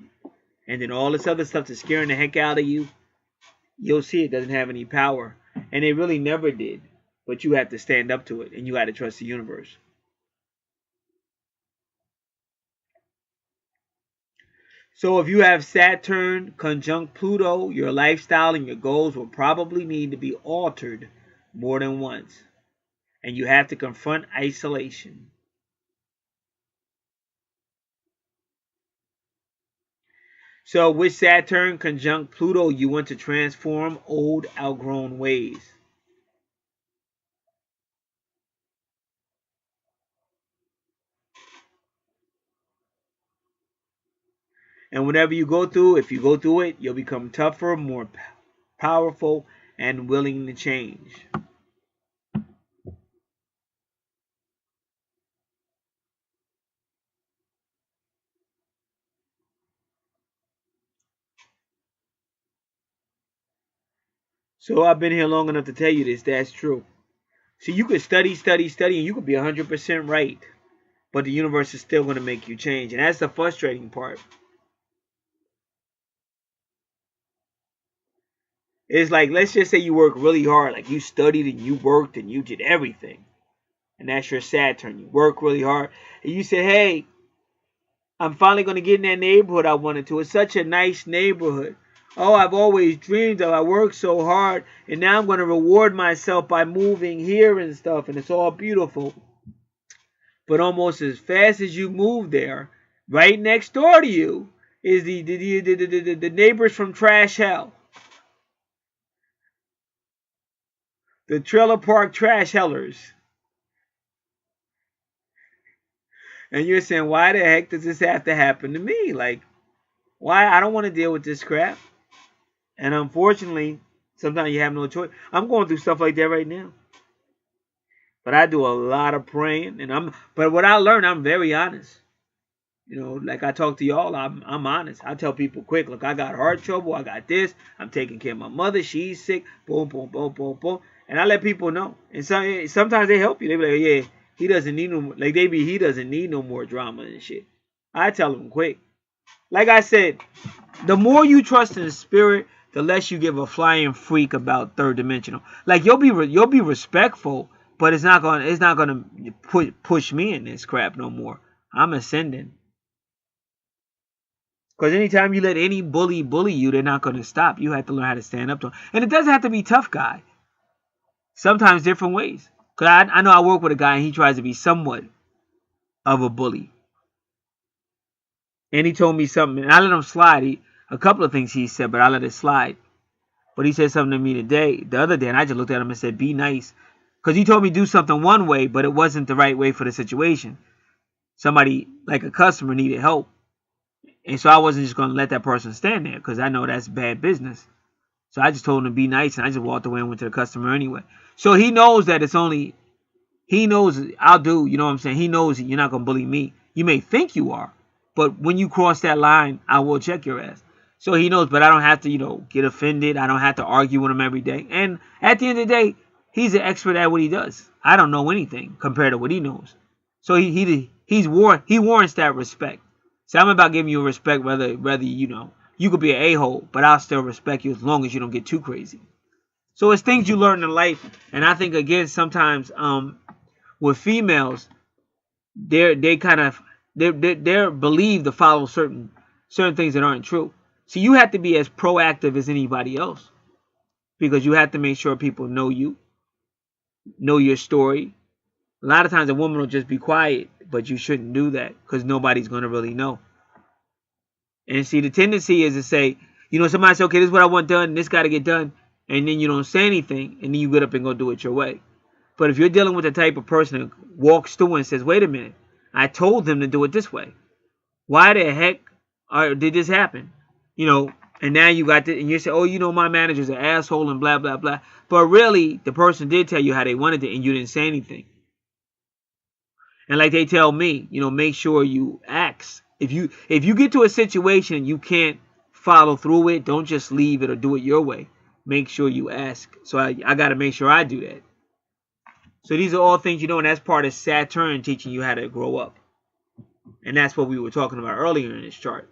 And then all this other stuff that's scaring the heck out of you, you'll see it doesn't have any power. And it really never did. But you have to stand up to it. And you got to trust the universe. So if you have Saturn conjunct Pluto, your lifestyle and your goals will probably need to be altered more than once. And you have to confront isolation. So with Saturn conjunct Pluto, you want to transform old outgrown ways. And whatever you go through, if you go through it, you'll become tougher, more powerful, and willing to change. So I've been here long enough to tell you this. That's true. So you could study, and you could be 100% right. but the universe is still going to make you change. And that's the frustrating part. It's like, let's just say you work really hard, like you studied and you worked and you did everything. And that's your Saturn. You work really hard. And you say, hey, I'm finally going to get in that neighborhood I wanted to. It's such a nice neighborhood. Oh, I've always dreamed of. I worked so hard. And now I'm going to reward myself by moving here and stuff. And it's all beautiful. But almost as fast as you move there, right next door to you is the neighbors from Trash Hell. The trailer park trash hellers. And you're saying, why the heck does this have to happen to me? Like, why? I don't want to deal with this crap. And unfortunately, sometimes you have no choice. I'm going through stuff like that right now. But I do a lot of praying. But what I learned, I'm very honest. You know, like I talk to y'all, I'm honest. I tell people quick, look, I got heart trouble. I got this. I'm taking care of my mother. She's sick. Boom, boom, boom, boom, boom. And I let people know. And sometimes they help you. They be like, yeah, he doesn't need no more. Like he doesn't need no more drama and shit. I tell them quick. Like I said, the more you trust in the spirit, the less you give a flying freak about third dimensional. Like you'll be respectful, but it's not gonna push me in this crap no more. I'm ascending. Because anytime you let any bully you, they're not gonna stop. You have to learn how to stand up to them. And it doesn't have to be tough guy. Sometimes different ways. Because I know I work with a guy and he tries to be somewhat of a bully. And he told me something, and I let him slide. A couple of things he said, but I let it slide. But he said something to me the other day, and I just looked at him and said, be nice. Because he told me do something one way, but it wasn't the right way for the situation. Somebody, like a customer, needed help. And so I wasn't just going to let that person stand there, because I know that's bad business. So I just told him to be nice, and I just walked away and went to the customer anyway. So he knows that he knows I'll do, you know what I'm saying? He knows you're not going to bully me. You may think you are, but when you cross that line, I will check your ass. So he knows, but I don't have to, get offended. I don't have to argue with him every day. And at the end of the day, he's an expert at what he does. I don't know anything compared to what he knows. So he warrants that respect. So I'm about giving you respect whether you could be an a-hole, but I'll still respect you as long as you don't get too crazy. So it's things you learn in life. And I think, again, sometimes with females, they're believed to follow certain things that aren't true. So you have to be as proactive as anybody else, because you have to make sure people know you, know your story. A lot of times a woman will just be quiet, but you shouldn't do that because nobody's going to really know. And see, the tendency is to say, somebody says, okay, this is what I want done, this got to get done, and then you don't say anything, and then you get up and go do it your way. But if you're dealing with the type of person that walks through and says, wait a minute, I told them to do it this way. Why the heck did this happen? And now you got and you say, oh, my manager's an asshole and blah, blah, blah. But really, the person did tell you how they wanted it and you didn't say anything. And like they tell me, make sure you ask. If you get to a situation you can't follow through it, don't just leave it or do it your way. Make sure you ask. So I got to make sure I do that. So these are all things and that's part of Saturn teaching you how to grow up. And that's what we were talking about earlier in this chart.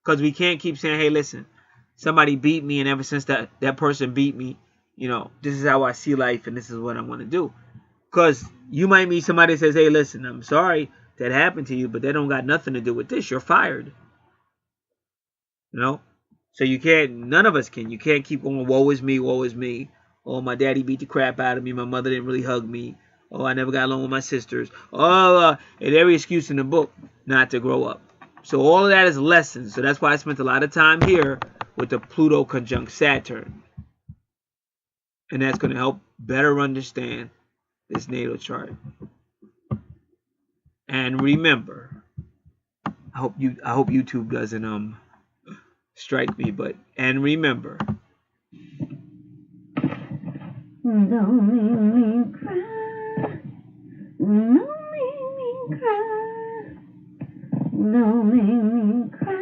Because we can't keep saying, hey, listen, somebody beat me, and ever since that person beat me, this is how I see life, and this is what I want to do. Because you might meet somebody that says, hey, listen, I'm sorry that happened to you, but that don't got nothing to do with this. You're fired. So none of us can. You can't keep going, woe is me, woe is me. Oh, my daddy beat the crap out of me. My mother didn't really hug me. Oh, I never got along with my sisters. And every excuse in the book not to grow up. So all of that is lessons. So that's why I spent a lot of time here with the Pluto conjunct Saturn. And that's going to help better understand this natal chart. And remember, I hope YouTube doesn't strike me, and remember, don't make me cry. Don't make me cry. Don't make me cry.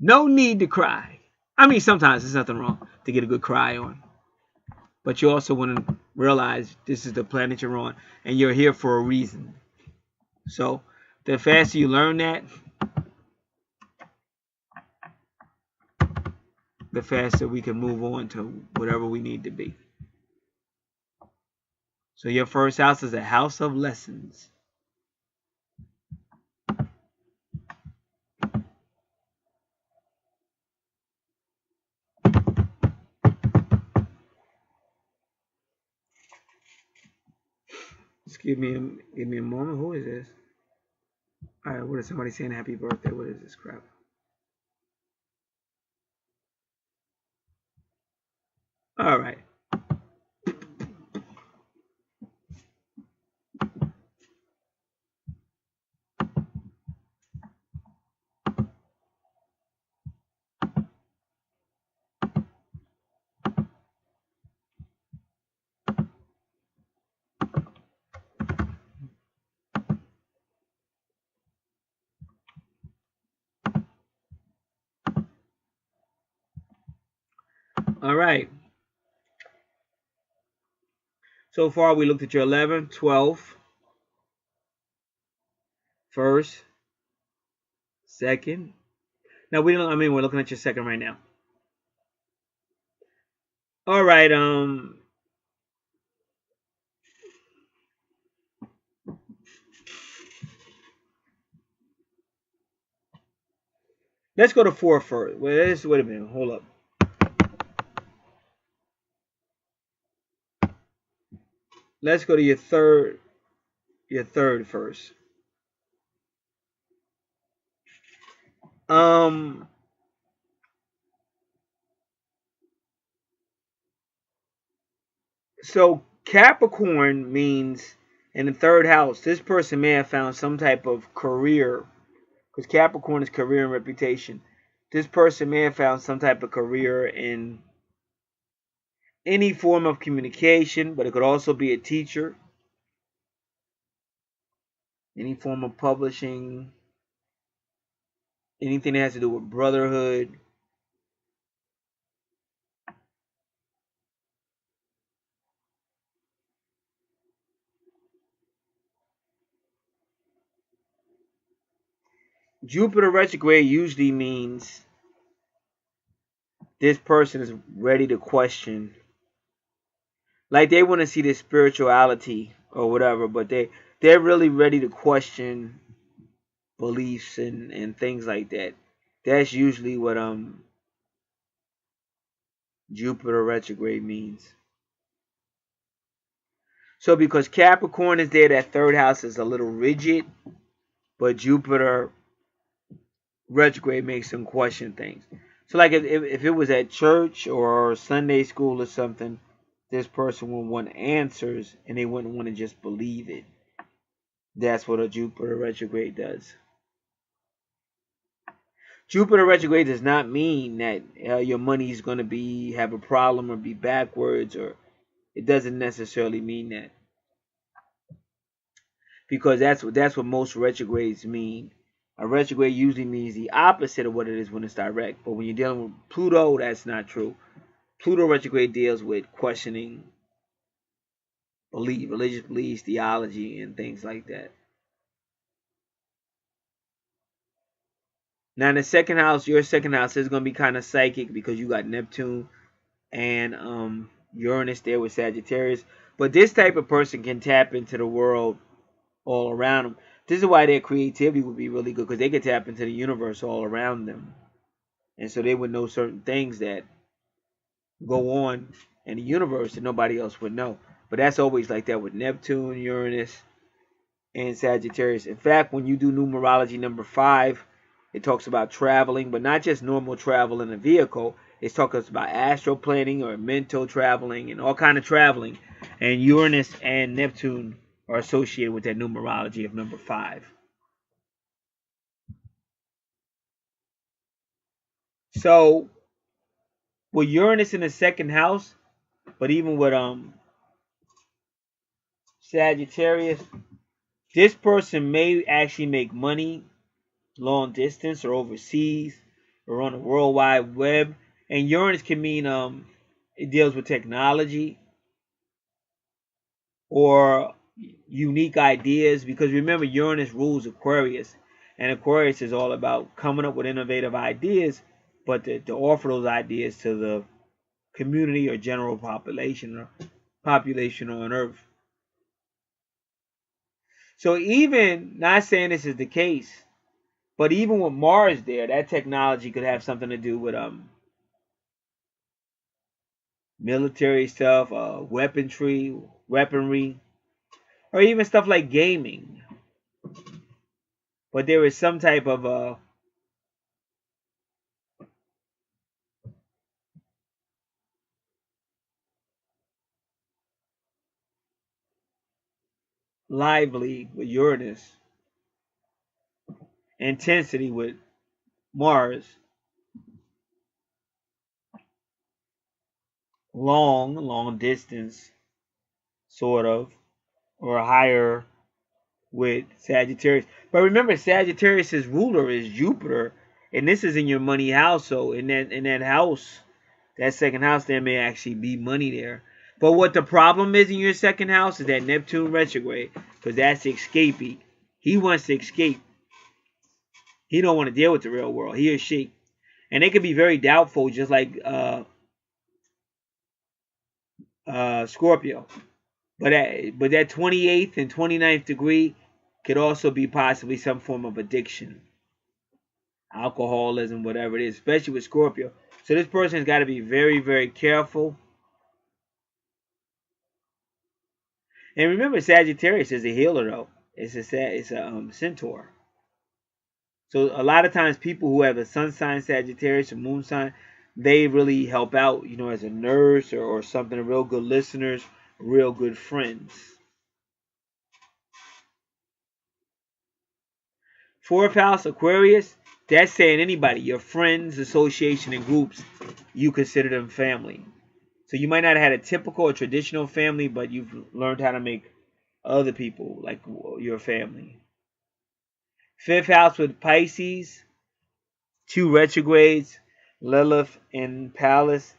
No need to cry. I mean, sometimes there's nothing wrong to get a good cry on. But you also want to realize this is the planet you're on, and you're here for a reason. So the faster you learn that, the faster we can move on to whatever we need to be. So your first house is a house of lessons. Just give me a moment. Who is this? All right, what is somebody saying happy birthday? What is this crap? All right. All right. So far, we looked at your 11th, 12th, 1st, 2nd. Now we don't. I mean, we're looking at your 2nd right now. All right. Let's go to 4 first. Wait a minute. Hold up. Let's go to your third. Your 3rd first. So Capricorn means in the 3rd house, this person may have found some type of career, because Capricorn is career and reputation. This person may have found some type of career in any form of communication, but it could also be a teacher, any form of publishing, anything that has to do with brotherhood. Jupiter retrograde usually means this person is ready to question. Like they want to see their spirituality or whatever, but they're really ready to question beliefs and things like that. That's usually what Jupiter retrograde means. So because Capricorn is there, that 3rd house is a little rigid, but Jupiter retrograde makes them question things. So like if it was at church or Sunday school or something, this person would want answers and they wouldn't want to just believe it. That's what a Jupiter retrograde does. Jupiter retrograde does not mean that your money is going to have a problem or be backwards, or it doesn't necessarily mean that, because that's what most retrogrades mean. A retrograde usually means the opposite of what it is when it's direct. But when you're dealing with Pluto, that's not true. Pluto retrograde deals with questioning religious beliefs, theology, and things like that. Now, in the 2nd house, your 2nd house is going to be kind of psychic because you got Neptune and Uranus there with Sagittarius. But this type of person can tap into the world all around them. This is why their creativity would be really good, because they could tap into the universe all around them. And so they would know certain things that go on in the universe that nobody else would know. But that's always like that with Neptune, Uranus, and Sagittarius. In fact, when you do numerology number 5, it talks about traveling, but not just normal travel in a vehicle. It talks about astral planning or mental traveling and all kind of traveling. And Uranus and Neptune are associated with that numerology of number 5. So with Uranus in the 2nd house, but even with Sagittarius, this person may actually make money long distance or overseas or on the World Wide Web. And Uranus can mean it deals with technology. or unique ideas, because remember Uranus rules Aquarius, and Aquarius is all about coming up with innovative ideas, but to offer those ideas to the community or general population on Earth. So even, not saying this is the case, but even with Mars there, that technology could have something to do with military stuff, weaponry, or even stuff like gaming. But there is some type of lively with Uranus, intensity with Mars, long distance, sort of, or higher with Sagittarius. But remember, Sagittarius' ruler is Jupiter, and this is in your money house. So in that house, that second house, there may actually be money there. But what the problem is in your second house is that Neptune retrograde, because that's escapee. He wants to escape. He don't want to deal with the real world. He or she, and they can be very doubtful, just like Scorpio. But that 28th and 29th degree could also be possibly some form of addiction, alcoholism, whatever it is, especially with Scorpio. So this person's got to be very, very careful. And remember, Sagittarius is a healer, though. It's a centaur. So a lot of times, people who have a sun sign Sagittarius or moon sign, they really help out, as a nurse or something. Real good listeners, real good friends. Fourth house, Aquarius, that's saying anybody, your friends, association, and groups, you consider them family. So you might not have had a typical or traditional family, but you've learned how to make other people like your family. Fifth house with Pisces, two retrogrades, Lilith and Pallas.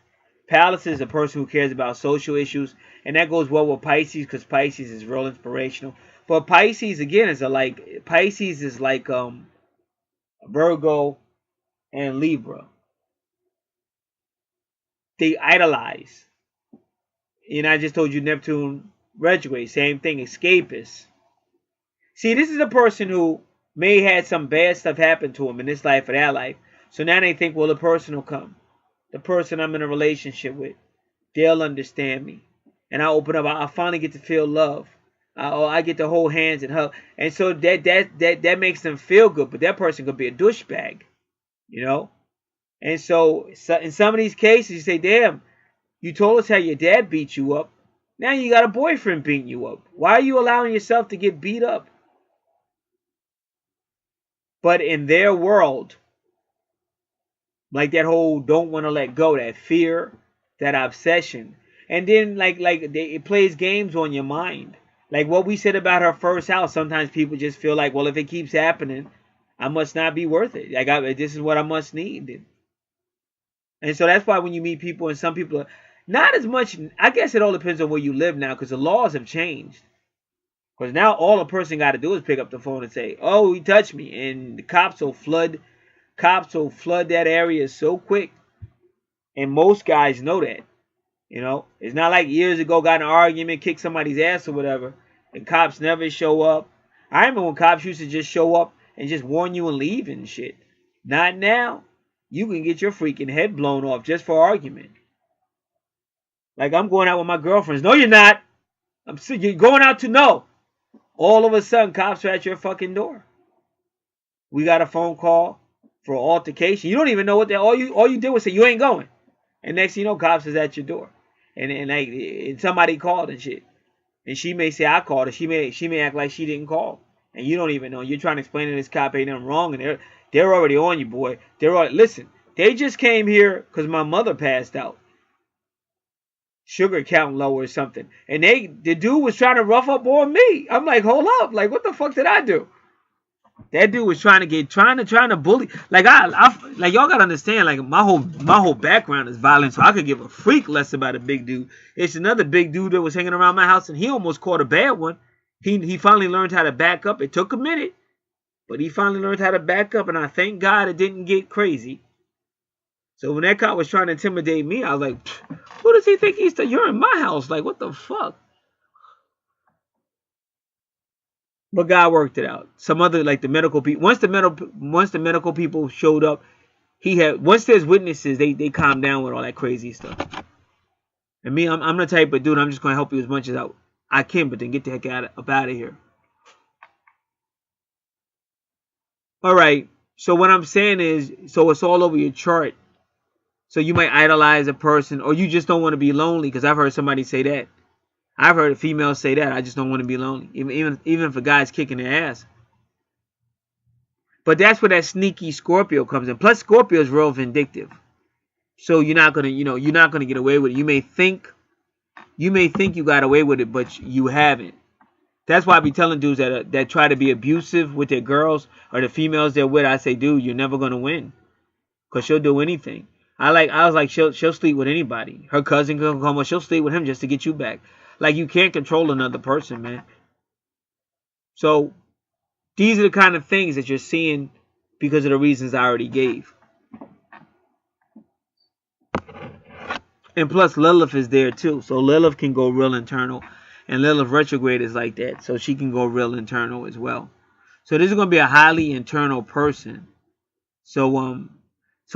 Pallas is a person who cares about social issues, and that goes well with Pisces because Pisces is real inspirational. But Pisces again is like Virgo and Libra. They idolize. And I just told you Neptune retrograde, same thing, escapist. See, this is a person who may have had some bad stuff happen to him in this life or that life. So now they think, well, the person will come. The person I'm in a relationship with, they'll understand me. And I open up, I finally get to feel love. I get to hold hands and hug. And so that makes them feel good. But that person could be a douchebag, And so in some of these cases, you say, damn, you told us how your dad beat you up. Now you got a boyfriend beating you up. Why are you allowing yourself to get beat up? But in their world, like that whole don't want to let go, that fear, that obsession. And then it plays games on your mind. Like what we said about her first house, sometimes people just feel like, well, if it keeps happening, I must not be worth it. This is what I must need. And so that's why when you meet people, and some people are not as much, I guess it all depends on where you live now, because the laws have changed. Because now all a person got to do is pick up the phone and say, oh, he touched me. And the cops will flood that area so quick. And most guys know that. It's not like years ago got in an argument, kicked somebody's ass or whatever. And cops never show up. I remember when cops used to just show up and just warn you and leave and shit. Not now. You can get your freaking head blown off just for argument. Like I'm going out with my girlfriends. No, you're not. You're going out to know. All of a sudden, cops are at your fucking door. We got a phone call for altercation. You don't even know what they. All you did was say you ain't going, and next thing you know, cops is at your door, and somebody called and shit, and she may say I called, and she may act like she didn't call, and you don't even know. You're trying to explain to this cop ain't nothing wrong, and they're already on you, boy. Listen. They just came here because my mother passed out. Sugar count low or something. And the dude was trying to rough up on me. I'm like, hold up. Like, what the fuck did I do? That dude was trying to bully. Like like y'all gotta understand. Like my whole background is violent, so I could give a freak less about a big dude. It's another big dude that was hanging around my house, and he almost caught a bad one. He finally learned how to back up. It took a minute, but he finally learned how to back up, and I thank God it didn't get crazy. So when that cop was trying to intimidate me, I was like, "Who does he think he's? You're in my house. Like what the fuck?" But God worked it out. Some other like the medical people. Once the medical people showed up, once there's witnesses, they calm down with all that crazy stuff. And me, I'm the type of dude. I'm just gonna help you as much as I can, but then get the heck up out of here. All right. So what I'm saying is, so it's all over your chart. So you might idolize a person, or you just don't want to be lonely. Because I've heard somebody say that. I've heard a female say that. I just don't want to be lonely, even if a guy's kicking their ass. But that's where that sneaky Scorpio comes in. Plus, Scorpio is real vindictive. So you're not gonna get away with it. You may think you got away with it, but you haven't. That's why I be telling dudes that try to be abusive with their girls or the females they're with. I say, dude, you're never gonna win, cause she'll do anything. I was like, she'll sleep with anybody. Her cousin can come, she'll sleep with him just to get you back. Like you can't control another person, man. So these are the kind of things that you're seeing because of the reasons I already gave. And plus Lilith is there too. So Lilith can go real internal. And Lilith retrograde is like that. So she can go real internal as well. So this is going to be a highly internal person. So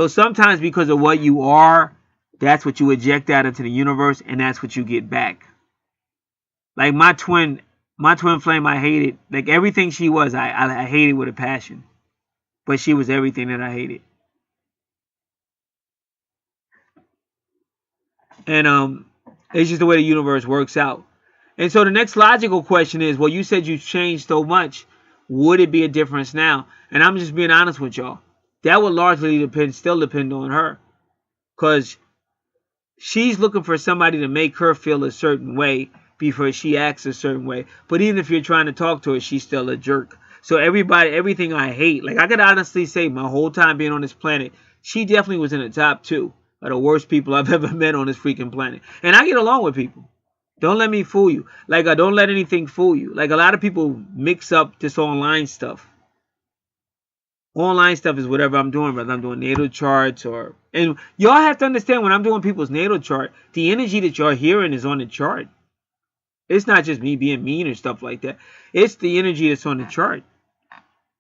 sometimes because of what you are, that's what you eject out into the universe, and that's what you get back. Like my twin flame, I hated. Like everything she was, I hated with a passion. But she was everything that I hated. And it's just the way the universe works out. And so the next logical question is, well, you said you changed so much. Would it be a difference now? And I'm just being honest with y'all. That would largely still depend on her. Because she's looking for somebody to make her feel a certain way before she acts a certain way. But even if you're trying to talk to her, she's still a jerk. So everything I hate, like I could honestly say my whole time being on this planet, she definitely was in the top 2 of the worst people I've ever met on this freaking planet. And I get along with people. Don't let me fool you. Like, don't let anything fool you. Like, a lot of people mix up this online stuff. Online stuff is whatever I'm doing, whether I'm doing natal charts or... And y'all have to understand, when I'm doing people's natal chart, the energy that you're hearing is on the chart. It's not just me being mean or stuff like that. It's the energy that's on the chart.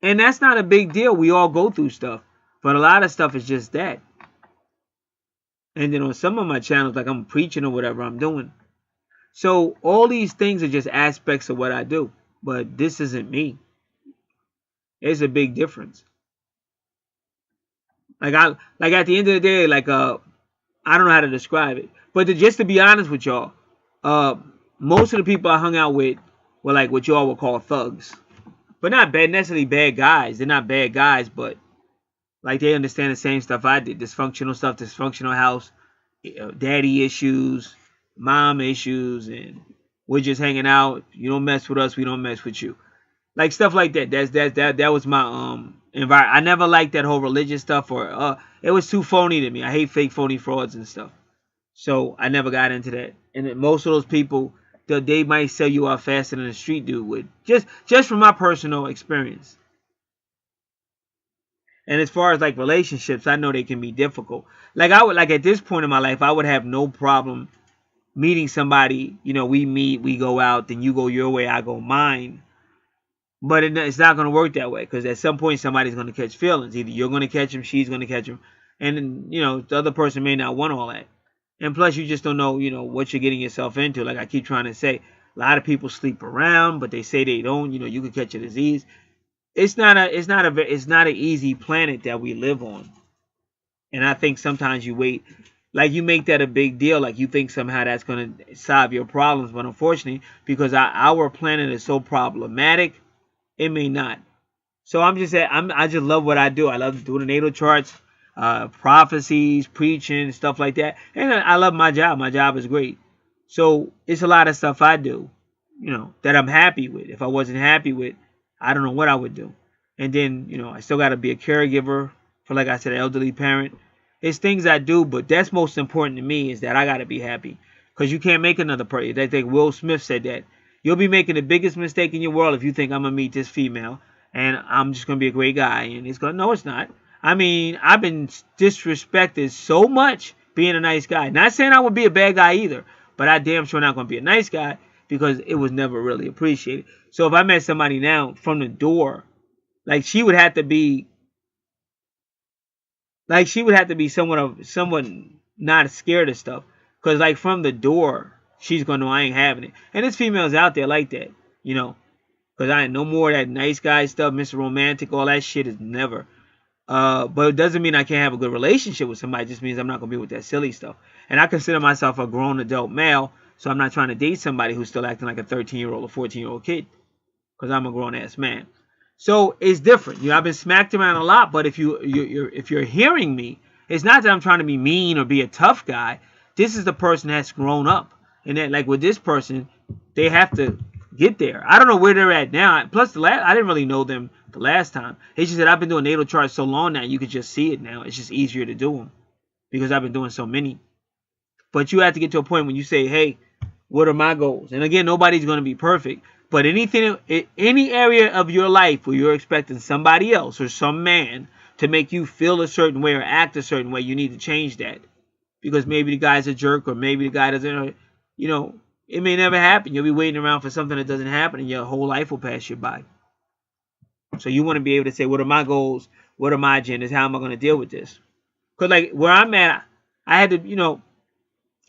And that's not a big deal. We all go through stuff. But a lot of stuff is just that. And then on some of my channels, like I'm preaching or whatever I'm doing. So all these things are just aspects of what I do. But this isn't me. It's a big difference. Like at the end of the day, I don't know how to describe it. But just to be honest with y'all, most of the people I hung out with were like what y'all would call thugs. But not necessarily bad guys. They're not bad guys, but like they understand the same stuff I did. Dysfunctional stuff, dysfunctional house, daddy issues, mom issues, and we're just hanging out. You don't mess with us, we don't mess with you. Like stuff like that. That was my environment. I never liked that whole religious stuff, or it was too phony to me. I hate fake phony frauds and stuff. So I never got into that. And most of those people, they might sell you out faster than a street dude would. Just from my personal experience. And as far as like relationships, I know they can be difficult. Like at this point in my life, I would have no problem meeting somebody. You know, we meet, we go out, then you go your way, I go mine. But it's not going to work that way, because at some point somebody's going to catch feelings. Either you're going to catch them, she's going to catch them, and then, you know, the other person may not want all that. And plus, you just don't know, you know, what you're getting yourself into. Like I keep trying to say, a lot of people sleep around, but they say they don't. You know, you could catch a disease. It's not an easy planet that we live on. And I think sometimes you wait, like you make that a big deal, like you think somehow that's going to solve your problems. But unfortunately, because our planet is so problematic, it may not. So I'm just saying, I just love what I do. I love doing the natal charts, prophecies, preaching, stuff like that. And I love my job. My job is great. So it's a lot of stuff I do, you know, that I'm happy with. If I wasn't happy with, I don't know what I would do. And then, I still got to be a caregiver for, like I said, an elderly parent. It's things I do, but that's most important to me is that I got to be happy. Because you can't make another person. I think Will Smith said that. You'll be making the biggest mistake in your world if you think I'm going to meet this female and I'm just going to be a great guy. And it's going, no, it's not. I mean, I've been disrespected so much being a nice guy. Not saying I would be a bad guy either, but I damn sure not going to be a nice guy because it was never really appreciated. So if I met somebody now from the door, like she would have to be someone not scared of stuff. Because like from the door, she's going to know I ain't having it. And there's females out there like that, Because I ain't no more of that nice guy stuff, Mr. Romantic, all that shit is never. But it doesn't mean I can't have a good relationship with somebody. It just means I'm not going to be with that silly stuff. And I consider myself a grown adult male, so I'm not trying to date somebody who's still acting like a 13-year-old or 14-year-old kid. Because I'm a grown-ass man. So it's different. I've been smacked around a lot, but if you're hearing me, it's not that I'm trying to be mean or be a tough guy. This is the person that's grown up. And then, like with this person, they have to get there. I don't know where they're at now. Plus, I didn't really know them the last time. It's just that I've been doing natal charts so long now, you could just see it now. It's just easier to do them because I've been doing so many. But you have to get to a point when you say, hey, what are my goals? And again, nobody's going to be perfect. But any area of your life where you're expecting somebody else or some man to make you feel a certain way or act a certain way, you need to change that. Because maybe the guy's a jerk or maybe the guy doesn't, it may never happen. You'll be waiting around for something that doesn't happen and your whole life will pass you by. So you want to be able to say, what are my goals? What are my agendas? How am I going to deal with this? Because like where I'm at, I had to,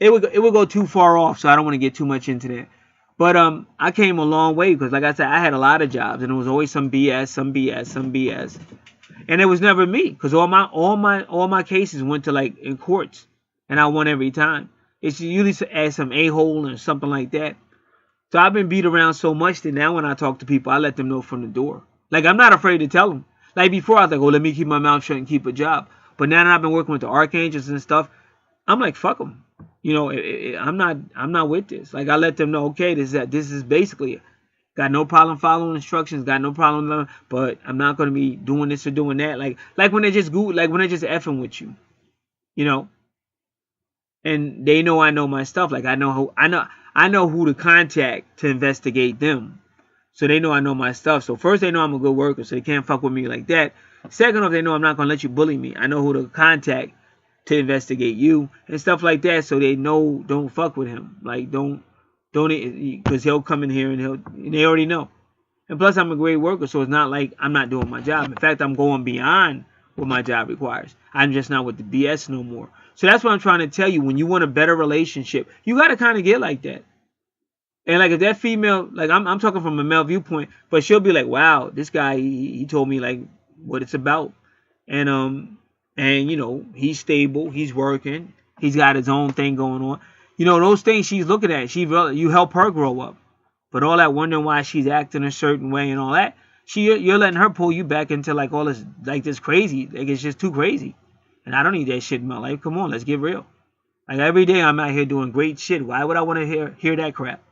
it would go too far off. So I don't want to get too much into that. But I came a long way because, like I said, I had a lot of jobs, and it was always some BS, and it was never me because all my cases went to like in courts, and I won every time. It's usually as some a-hole or something like that. So I've been beat around so much that now when I talk to people, I let them know from the door. Like I'm not afraid to tell them. Like before, I was like, oh, let me keep my mouth shut and keep a job. But now that I've been working with the archangels and stuff, I'm like, fuck them. I'm not with this. Like I let them know, okay, this is basically got no problem following instructions, got no problem, but I'm not going to be doing this or doing that. Like when they just effing with you, and they know I know my stuff. Like I know who to contact to investigate them, so they know I know my stuff. So first they know I'm a good worker, so they can't fuck with me like that. Second off, they know I'm not going to let you bully me. I know who to contact to investigate you and stuff like that, so they know don't fuck with him. Like don't because he'll come in here and they already know. And plus I'm a great worker, so it's not like I'm not doing my job. In fact, I'm going beyond what my job requires. I'm just not with the BS no more. So that's what I'm trying to tell you. When you want a better relationship, you got to kind of get like that. And like if that female, like I'm talking from a male viewpoint, but she'll be like, wow, this guy he told me like what it's about, and he's stable, he's working, he's got his own thing going on. Those things she's looking at, you help her grow up. But all that wondering why she's acting a certain way and all that, you're letting her pull you back into like all this, like this crazy, like it's just too crazy. And I don't need that shit in my life. Come on, let's get real. Like every day I'm out here doing great shit. Why would I want to hear that crap?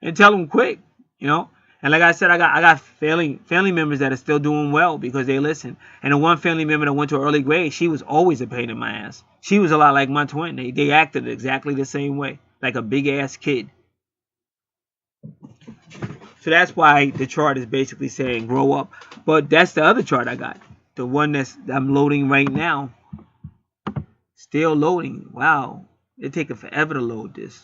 And tell them quick, And like I said, I got family members that are still doing well because they listen. And the one family member that went to early grade, she was always a pain in my ass. She was a lot like my twin. They acted exactly the same way, like a big ass kid. So that's why the chart is basically saying grow up. But that's the other chart I got, the one I'm loading right now. Still loading. Wow, it's taking forever to load this.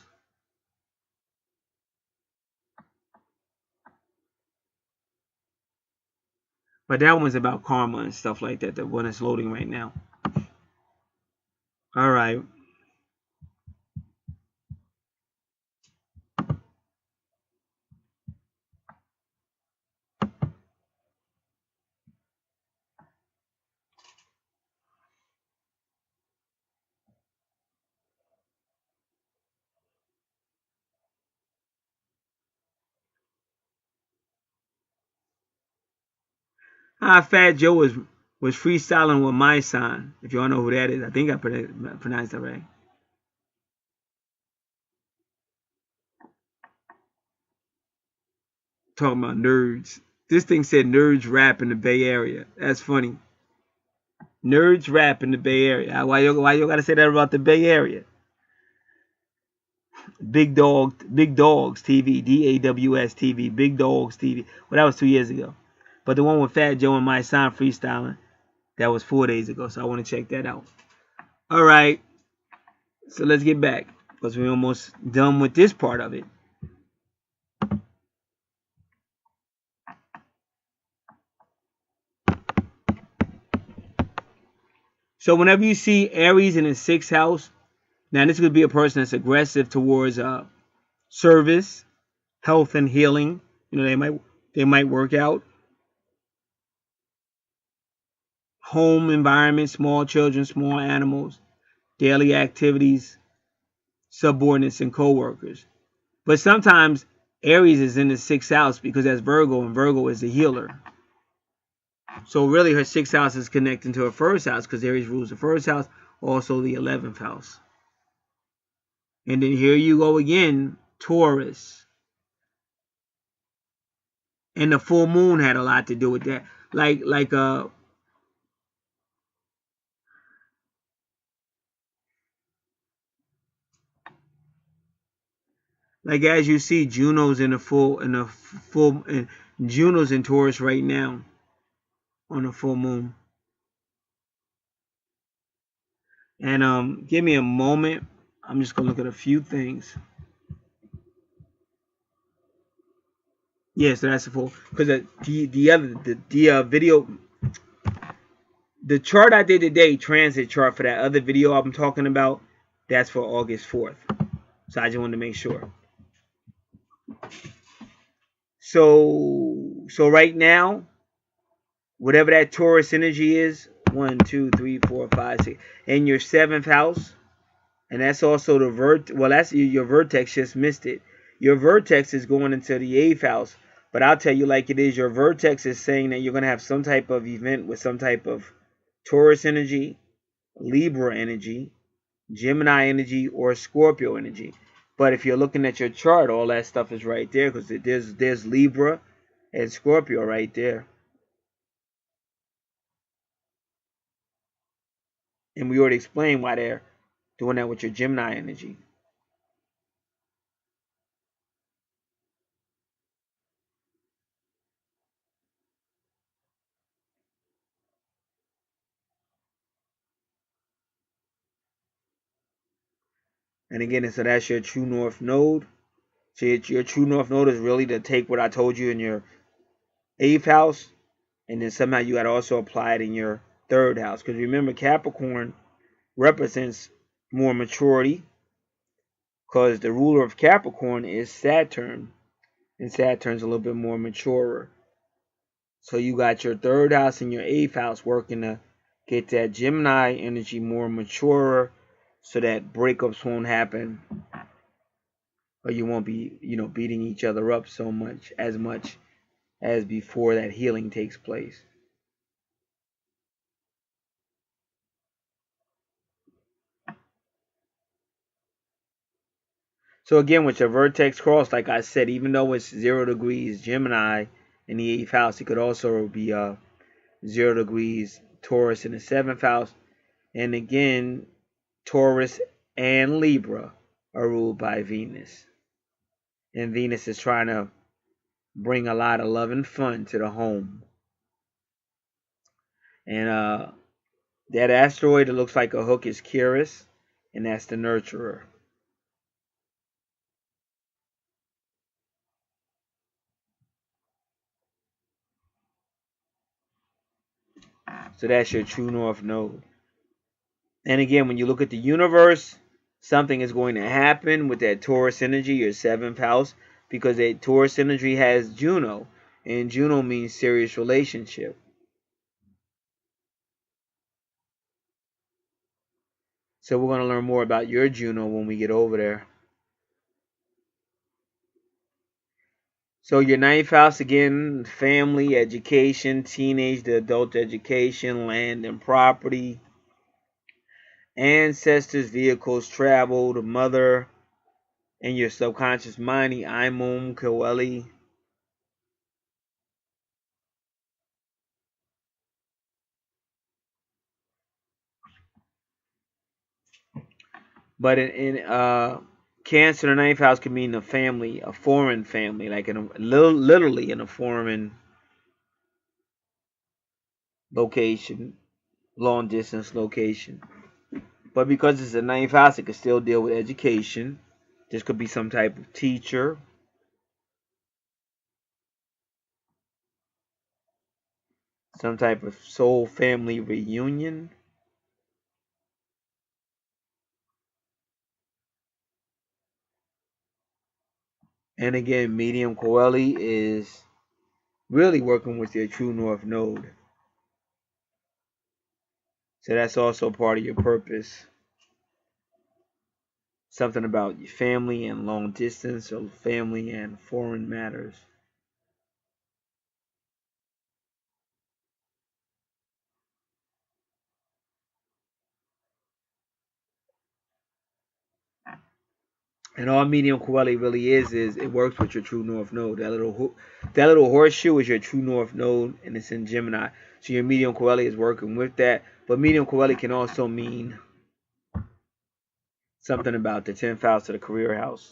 But that one's about karma and stuff like that. The one that's loading right now. All right. Fat Joe was freestyling with my sign. If y'all know who that is, I think I pronounced that right. Talking about nerds. This thing said nerds rap in the Bay Area. That's funny. Nerds rap in the Bay Area. Why you gotta say that about the Bay Area? Big Dogs TV, DAWS TV, Big Dogs TV. Well, that was 2 years ago. But the one with Fat Joe and my son freestyling, that was 4 days ago. So I want to check that out. All right. So let's get back because we're almost done with this part of it. So whenever you see Aries in the 6th house, now this could be a person that's aggressive towards service, health, and healing. You know, they might work out. Home environment, small children, small animals, daily activities, subordinates, and co-workers. But sometimes Aries is in the 6th house because that's Virgo, and Virgo is the healer. So really her 6th house is connecting to her 1st house because Aries rules the 1st house, also the 11th house. And then here you go again, Taurus. And the full moon had a lot to do with that. Like as you see, Juno's Juno's in Taurus right now on the full moon. And give me a moment. I'm just gonna look at a few things. Yeah, so that's the full, because the video, the chart I did today, transit chart for that other video I'm talking about, that's for August 4th. So I just wanted to make sure. So right now, whatever that Taurus energy is, 1, 2, 3, 4, 5, 6, in your 7th house, and that's also the that's your vertex. Just missed it. Your vertex is going into the 8th house, but I'll tell you like it is. Your vertex is saying that you're going to have some type of event with some type of Taurus energy, Libra energy, Gemini energy, or Scorpio energy. But if you're looking at your chart, all that stuff is right there because there's Libra and Scorpio right there. And we already explained why they're doing that with your Gemini energy. And again, so that's your true north node. So your true north node is really to take what I told you in your 8th house, and then somehow you got to also apply it in your 3rd house. Because remember, Capricorn represents more maturity, because the ruler of Capricorn is Saturn, and Saturn's a little bit more maturer. So you got your 3rd house and your 8th house working to get that Gemini energy more maturer, so that breakups won't happen, or you won't be, beating each other up so much as before that healing takes place. So again, with your vertex cross, like I said, even though it's 0 degrees Gemini in the 8th house, it could also be 0 degrees Taurus in the 7th house. And again, Taurus and Libra are ruled by Venus. And Venus is trying to bring a lot of love and fun to the home. And that asteroid that looks like a hook is Curious, and that's the nurturer. So that's your true north node. And again, when you look at the universe, something is going to happen with that Taurus energy, your 7th house, because that Taurus energy has Juno, and Juno means serious relationship. So we're going to learn more about your Juno when we get over there. So your 9th house, again, family, education, teenage to adult education, land and property, ancestors, vehicles, travel, the mother, and your subconscious mind, the Imum, Kaweli. But in Cancer, the ninth house can mean a family, a foreign family, like in literally in a foreign location, long distance location. But because it's a ninth house, it could still deal with education. This could be some type of teacher, some type of soul family reunion. And again, medium Coeli is really working with your true north node. So that's also part of your purpose. Something about your family and long distance, or family and foreign matters. And all medium Coeli really is it works with your true north node. That little horseshoe is your true north node, and it's in Gemini. So your medium Coeli is working with that. But medium Coeli can also mean something about the 10th house of the career house.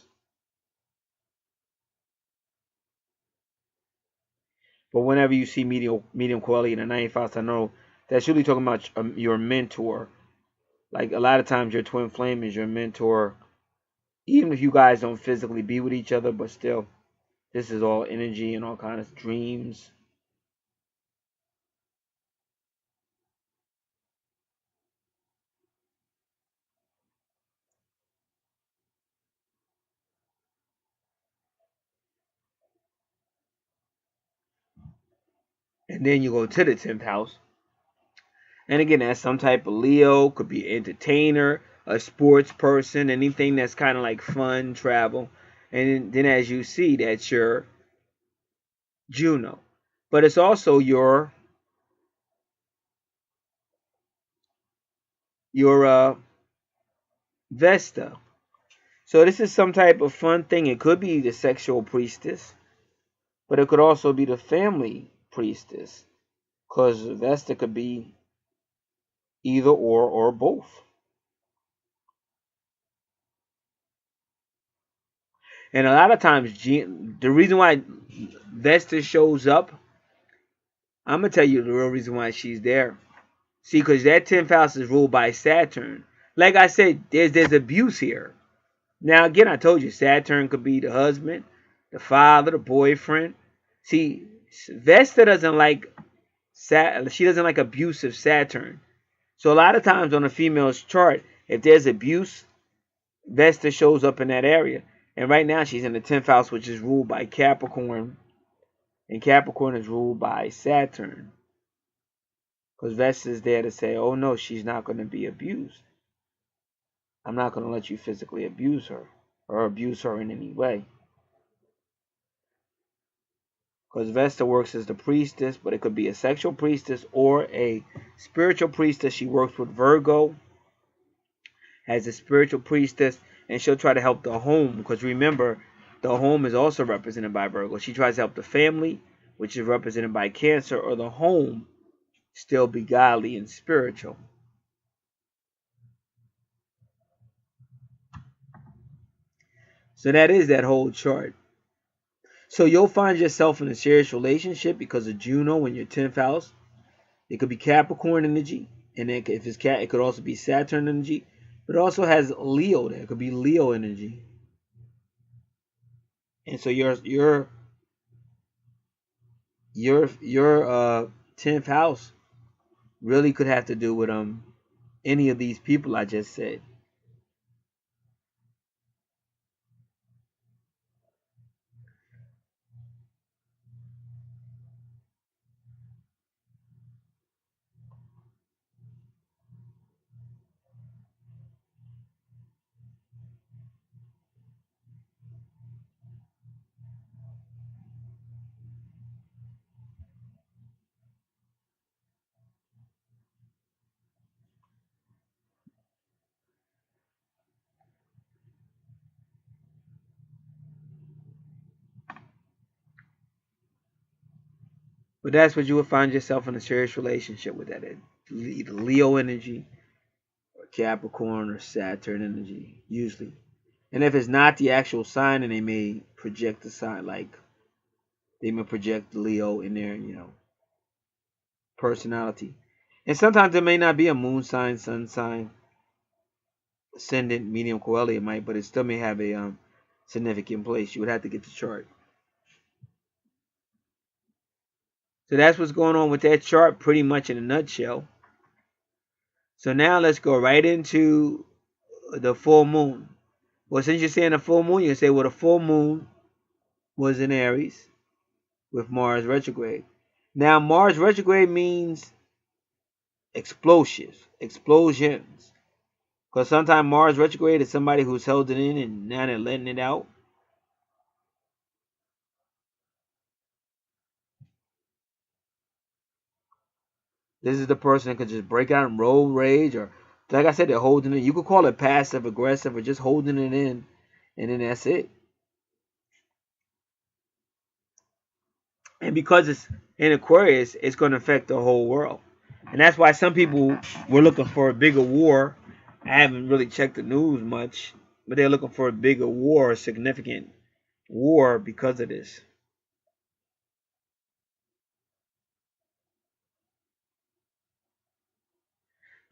But whenever you see medium Coeli in the 9th house, I know that's really talking about your mentor. Like a lot of times, your twin flame is your mentor, even if you guys don't physically be with each other. But still, this is all energy and all kinds of dreams. And then you go to the 10th house. And again, that's some type of Leo, could be an entertainer, a sports person, anything that's kind of like fun, travel. And then as you see, that's your Juno. But it's also your Vesta. So this is some type of fun thing. It could be the sexual priestess, but it could also be the family priestess. Because Vesta could be either or both. And a lot of times, the reason why Vesta shows up, I'm going to tell you the real reason why she's there. See, because that 10th house is ruled by Saturn. Like I said, there's abuse here. Now, again, I told you, Saturn could be the husband, the father, the boyfriend. See, Vesta doesn't like she doesn't like abusive Saturn. So a lot of times on a female's chart, if there's abuse, Vesta shows up in that area. And right now she's in the 10th house, which is ruled by Capricorn. And Capricorn is ruled by Saturn. Because Vesta is there to say, oh no, she's not going to be abused. I'm not going to let you physically abuse her or abuse her in any way. Because Vesta works as the priestess, but it could be a sexual priestess or a spiritual priestess. She works with Virgo as a spiritual priestess, and she'll try to help the home. Because remember, the home is also represented by Virgo. She tries to help the family, which is represented by Cancer, or the home still be godly and spiritual. So that is that whole chart. So you'll find yourself in a serious relationship because of Juno in your 10th house. It could be Capricorn energy, and then if it's Cat, it could also be Saturn energy. But it also has Leo there. It could be Leo energy. And so your 10th house really could have to do with any of these people I just said. But that's what you would find yourself in a serious relationship with, that either Leo energy or Capricorn or Saturn energy, usually. And if it's not the actual sign, then they may project the sign, like they may project Leo in their, personality. And sometimes there may not be a moon sign, sun sign, ascendant, medium, coeli, it might, but it still may have a significant place. You would have to get the chart. So that's what's going on with that chart, pretty much in a nutshell. So now let's go right into the full moon. Well, since you're saying the full moon, you can say, well, the full moon was in Aries with Mars retrograde. Now, Mars retrograde means explosives, explosions. Because sometimes Mars retrograde is somebody who's held it in and now they're letting it out. This is the person that could just break out and roll rage, or like I said, they're holding it. You could call it passive aggressive or just holding it in, and then that's it. And because it's in Aquarius, it's going to affect the whole world. And that's why some people were looking for a bigger war. I haven't really checked the news much, but they're looking for a bigger war, a significant war because of this.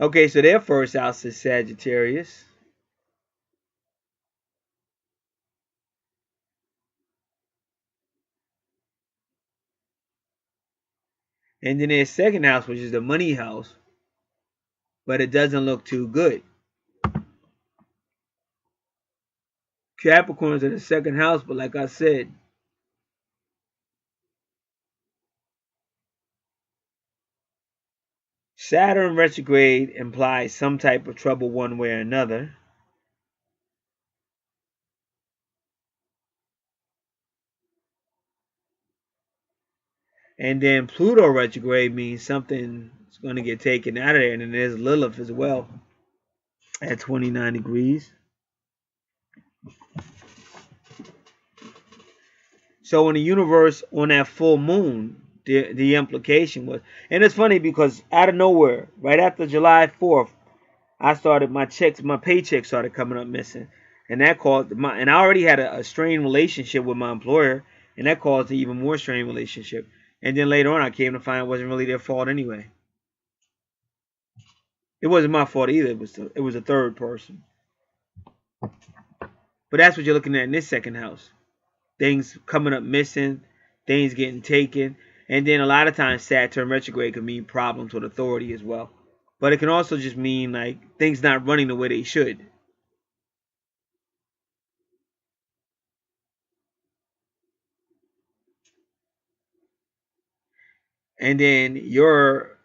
Okay, so their first house is Sagittarius. And then their second house, which is the money house, but it doesn't look too good. Capricorn's in the second house, but like I said, Saturn retrograde implies some type of trouble one way or another. And then Pluto retrograde means something's going to get taken out of there. And then there's Lilith as well at 29 degrees. So in the universe on that full moon, the implication was, and it's funny because out of nowhere, right after July 4th, I started my paycheck started coming up missing. And that caused and I already had a strained relationship with my employer, and that caused an even more strained relationship. And then later on, I came to find it wasn't really their fault anyway. It wasn't my fault either. It was a third person. But that's what you're looking at in this second house. Things coming up missing, things getting taken, and then a lot of times Saturn retrograde can mean problems with authority as well. But it can also just mean like things not running the way they should. And then your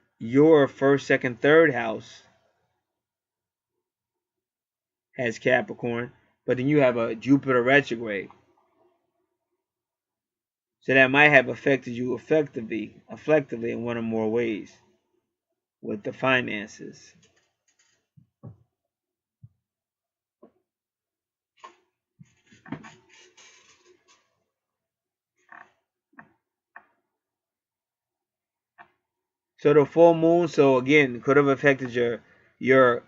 first, second, third house has Capricorn, but then you have a Jupiter retrograde. So that might have affected you effectively in one or more ways with the finances. So the full moon, so again, could have affected your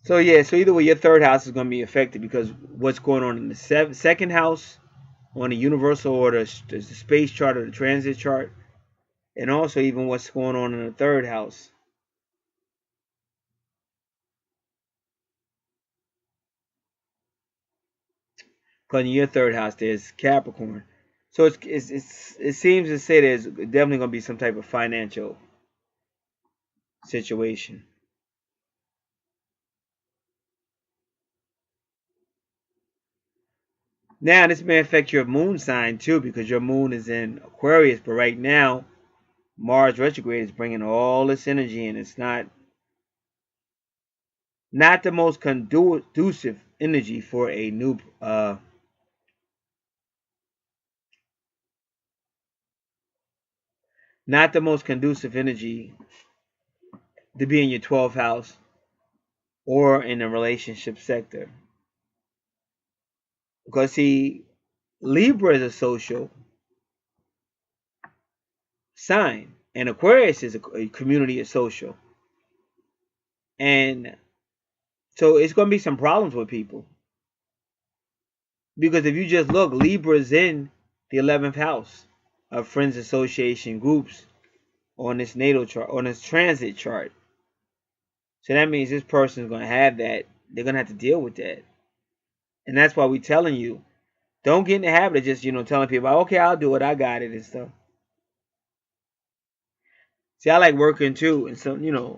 so yeah, so either way your third house is going to be affected because what's going on in the second house on the universal or the space chart or the transit chart, and also even what's going on in the third house. Because in your third house there's Capricorn. So it seems to say there's definitely going to be some type of financial situation. Now this may affect your moon sign too because your moon is in Aquarius, but right now Mars retrograde is bringing all this energy and it's not the most conducive energy for a new not the most conducive energy to be in your 12th house or in the relationship sector. Because see, Libra is a social sign, and Aquarius is a community of social. And so it's going to be some problems with people. Because if you just look, Libra's in the 11th house of Friends Association groups on this natal chart, on this transit chart. So that means this person's going to have that. They're going to have to deal with that. And that's why we're telling you, don't get in the habit of just, telling people, okay, I'll do it, I got it and stuff. See, I like working too. And so,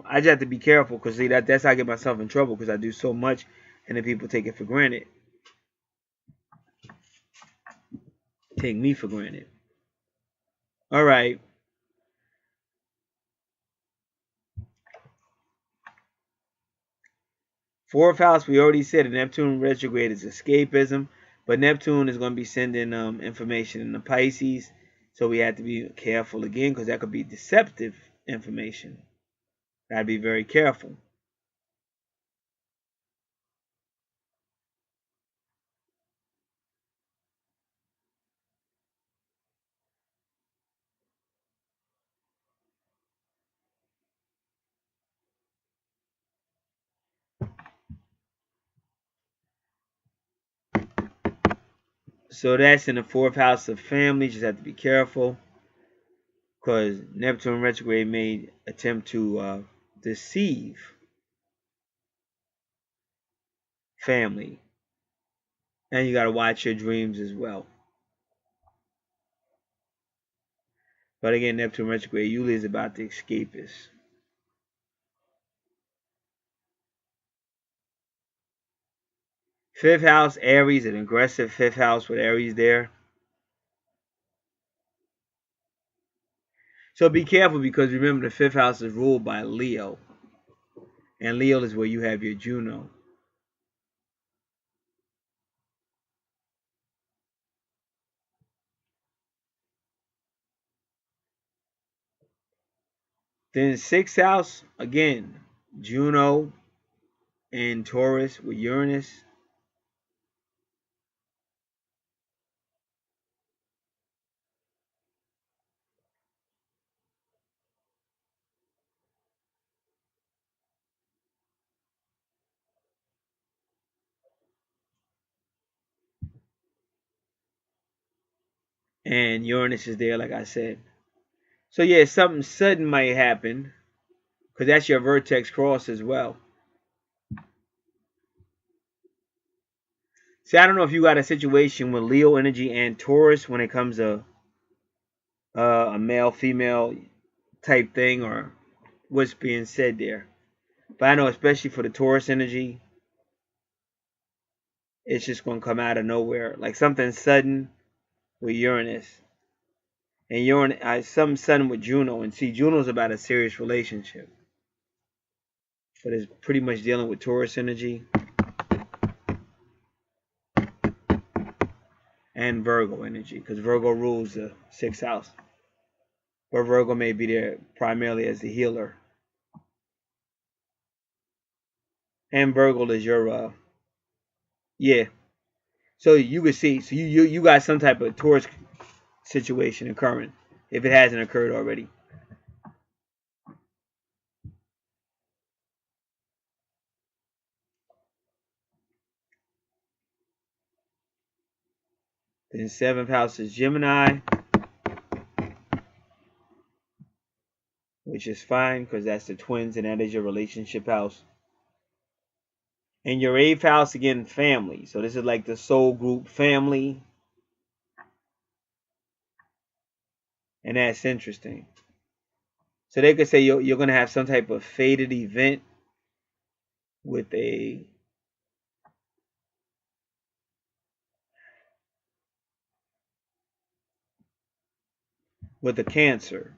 I just have to be careful because, see, that's how I get myself in trouble because I do so much and then people take it for granted. Take me for granted. All right. Fourth house, we already said Neptune retrograde is escapism, but Neptune is going to be sending information in the Pisces, so we have to be careful again because that could be deceptive information. Gotta be very careful. So that's in the fourth house of family. Just have to be careful because Neptune retrograde may attempt to deceive family. And you got to watch your dreams as well. But again, Neptune retrograde usually is about the escapists. Fifth house, Aries, an aggressive fifth house with Aries there. So be careful because remember the fifth house is ruled by Leo. And Leo is where you have your Juno. Then sixth house, again, Juno and Taurus with Uranus. And Uranus is there, like I said. So yeah, something sudden might happen because that's your vertex cross as well. See, I don't know if you got a situation with Leo energy and Taurus when it comes to a male-female type thing or what's being said there. But I know especially for the Taurus energy, it's just going to come out of nowhere. Like something sudden with Uranus. And Uranus, something sudden with Juno. And see, Juno's about a serious relationship. But it's pretty much dealing with Taurus energy. And Virgo energy. Because Virgo rules the sixth house. But Virgo may be there primarily as the healer. And Virgo is your, yeah. So you can see, so you got some type of Taurus situation occurring if it hasn't occurred already. Then seventh house is Gemini, which is fine because that's the twins and that is your relationship house. And your eighth house, again, family. So this is like the soul group family. And that's interesting. So they could say you're going to have some type of fated event with a Cancer.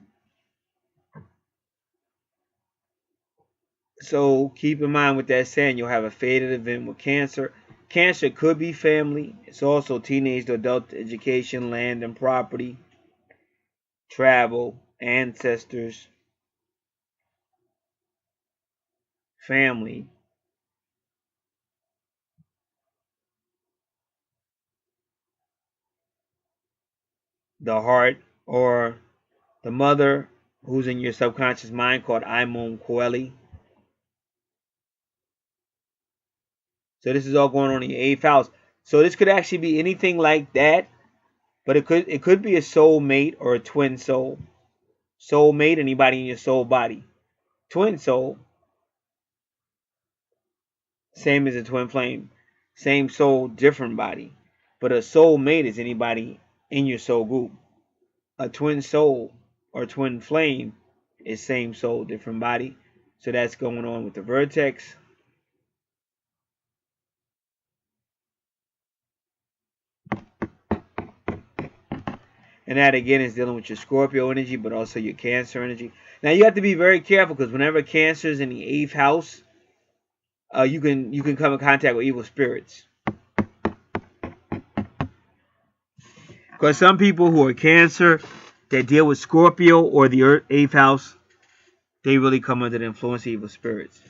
So keep in mind with that saying, you'll have a fated event with Cancer. Cancer could be family. It's also teenage to adult education, land and property, travel, ancestors, family. the heart, or the mother who's in your subconscious mind called Imon Coeli. So this is all going on in your 8th house. So this could actually be anything like that, but it could be a soul mate or a twin soul. Soul mate, anybody in your soul body. Twin soul, same as a twin flame. Same soul, different body. But a soul mate is anybody in your soul group. A twin soul or twin flame is same soul, different body. So that's going on with the vertex. And that again is dealing with your Scorpio energy, but also your Cancer energy. Now you have to be very careful because whenever Cancer is in the 8th house, you can come in contact with evil spirits. Because some people who are Cancer that deal with Scorpio or the 8th house, they really come under the influence of evil spirits.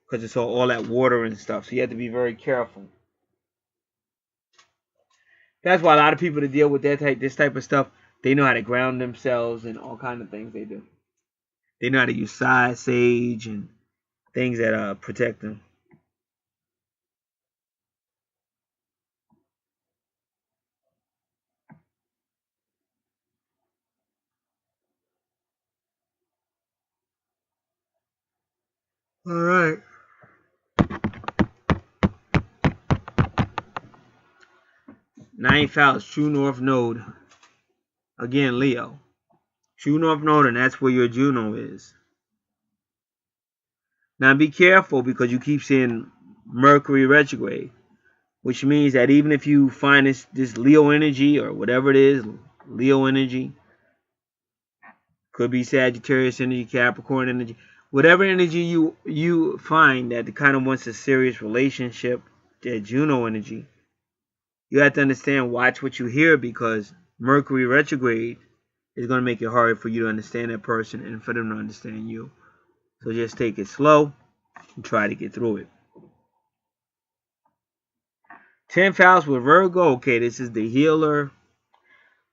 Because it's all that water and stuff. So you have to be very careful. That's why a lot of people that deal with this type of stuff, they know how to ground themselves and all kinds of things they do. They know how to use sage and things that protect them. All right. Ninth house, true north node. Again, Leo. True north node, and that's where your Juno is. Now be careful because you keep seeing Mercury retrograde, which means that even if you find this Leo energy or whatever it is, Leo energy, could be Sagittarius energy, Capricorn energy, whatever energy you find that kind of wants a serious relationship, that Juno energy, you have to understand, watch what you hear, because Mercury retrograde is going to make it hard for you to understand that person and for them to understand you. So just take it slow and try to get through it. 10th house with Virgo. Okay, this is the healer,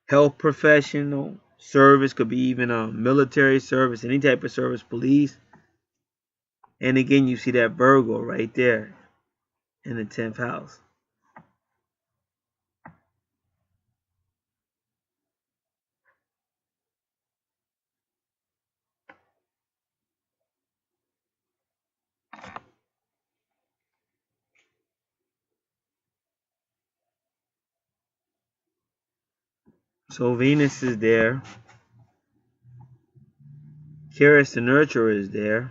health professional, service, could be even a military service, any type of service, police. And again, you see that Virgo right there in the 10th house. So Venus is there. Keras the Nurturer is there.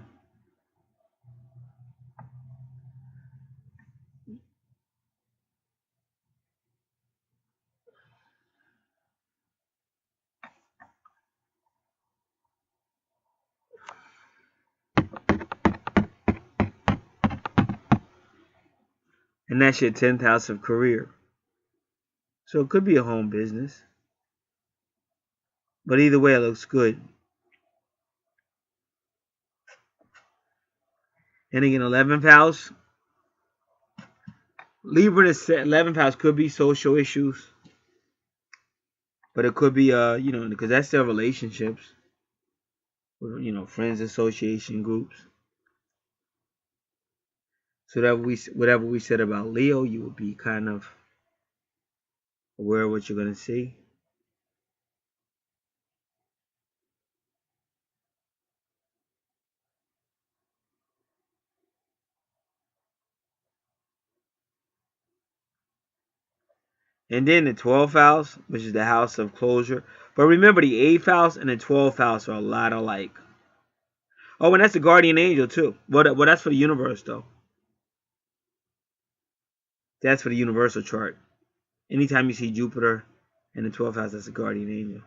And that's your 10th house of career. So it could be a home business. But either way, it looks good. And again, 11th house. Libra in the 11th house could be social issues. But it could be, because that's their relationships. Friends association groups. So that whatever we said about Leo, you would be kind of aware of what you're going to see. And then the 12th house, which is the house of closure. But remember, the 8th house and the 12th house are a lot alike. Oh, and that's the guardian angel too. Well, that's for the universe, though. That's for the universal chart. Anytime you see Jupiter in the 12th house, that's a guardian angel.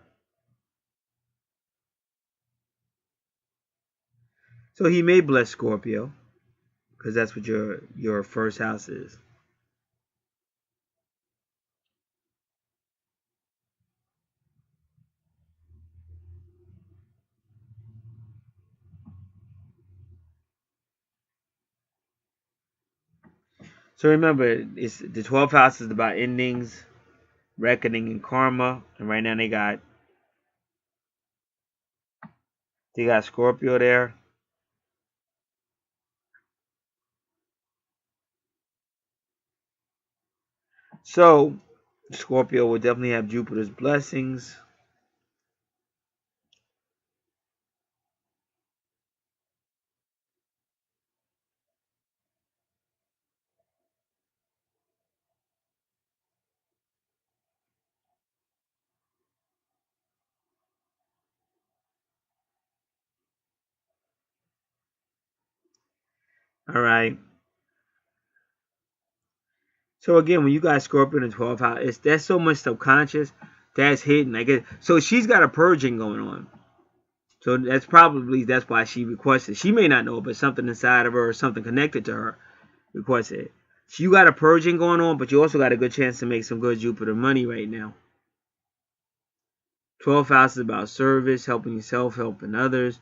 So he may bless Scorpio, because that's what your first house is. So remember, it's the 12th house is about endings, reckoning, and karma. And right now they got They got Scorpio there. So Scorpio will definitely have Jupiter's blessings. All right. So again, when you got Scorpio in the 12th house, that's so much subconscious that's hidden. So she's got a purging going on. So that's why she requested. She may not know, but something inside of her or something connected to her requested. So you got a purging going on, but you also got a good chance to make some good Jupiter money right now. 12th house is about service, helping yourself, helping others,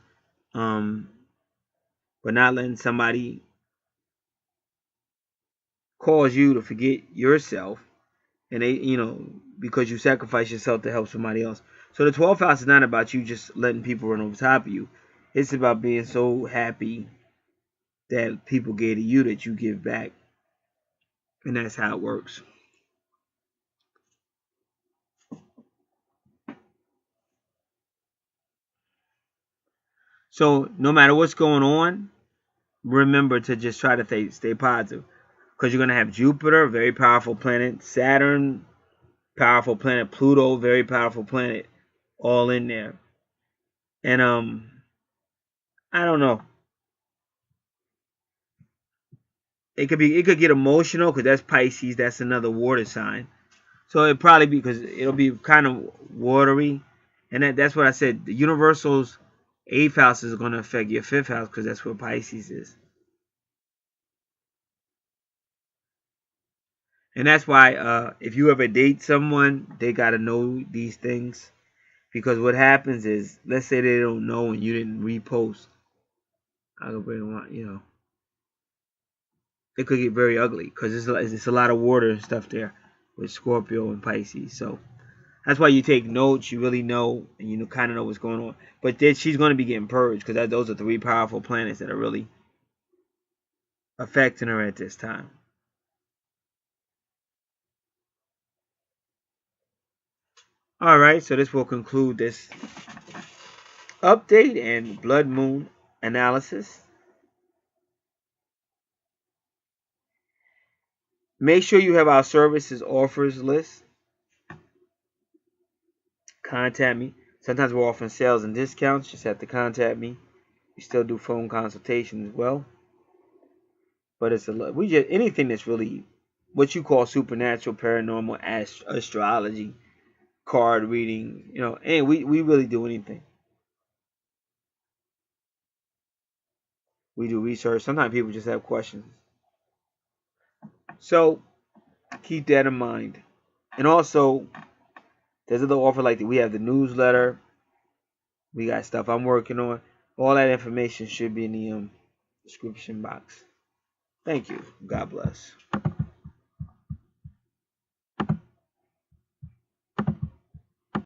um, but not letting somebody cause you to forget yourself, and because you sacrifice yourself to help somebody else. So the 12th house is not about you just letting people run over top of you. It's about being so happy that people gave to you that you give back, and that's how it works. So no matter what's going on, remember to just try to stay positive, because you're going to have Jupiter, very powerful planet, Saturn, powerful planet, Pluto, very powerful planet, all in there. And I don't know. It could get emotional because that's Pisces. That's another water sign. So it probably because it'll be kind of watery, and that's what I said. The universal's 8th house is going to affect your 5th house because that's where Pisces is, and that's why if you ever date someone, they got to know these things, because what happens is, let's say they don't know and you didn't repost. I don't really want, it could get very ugly because it's a lot of water and stuff there with Scorpio and Pisces. So that's why you take notes. You really know, and you kind of know what's going on. But then she's going to be getting purged because those are 3 powerful planets that are really affecting her at this time. All right, so this will conclude this update and blood moon analysis. Make sure you have our services offers list. Contact me. Sometimes we're offering sales and discounts. Just have to contact me. We still do phone consultation as well. But it's anything that's really what you call supernatural, paranormal, astrology, card reading, and we really do anything. We do research. Sometimes people just have questions. So keep that in mind. And also, there's other offer like that. We have the newsletter. We got stuff I'm working on. All that information should be in the description box. Thank you. God bless.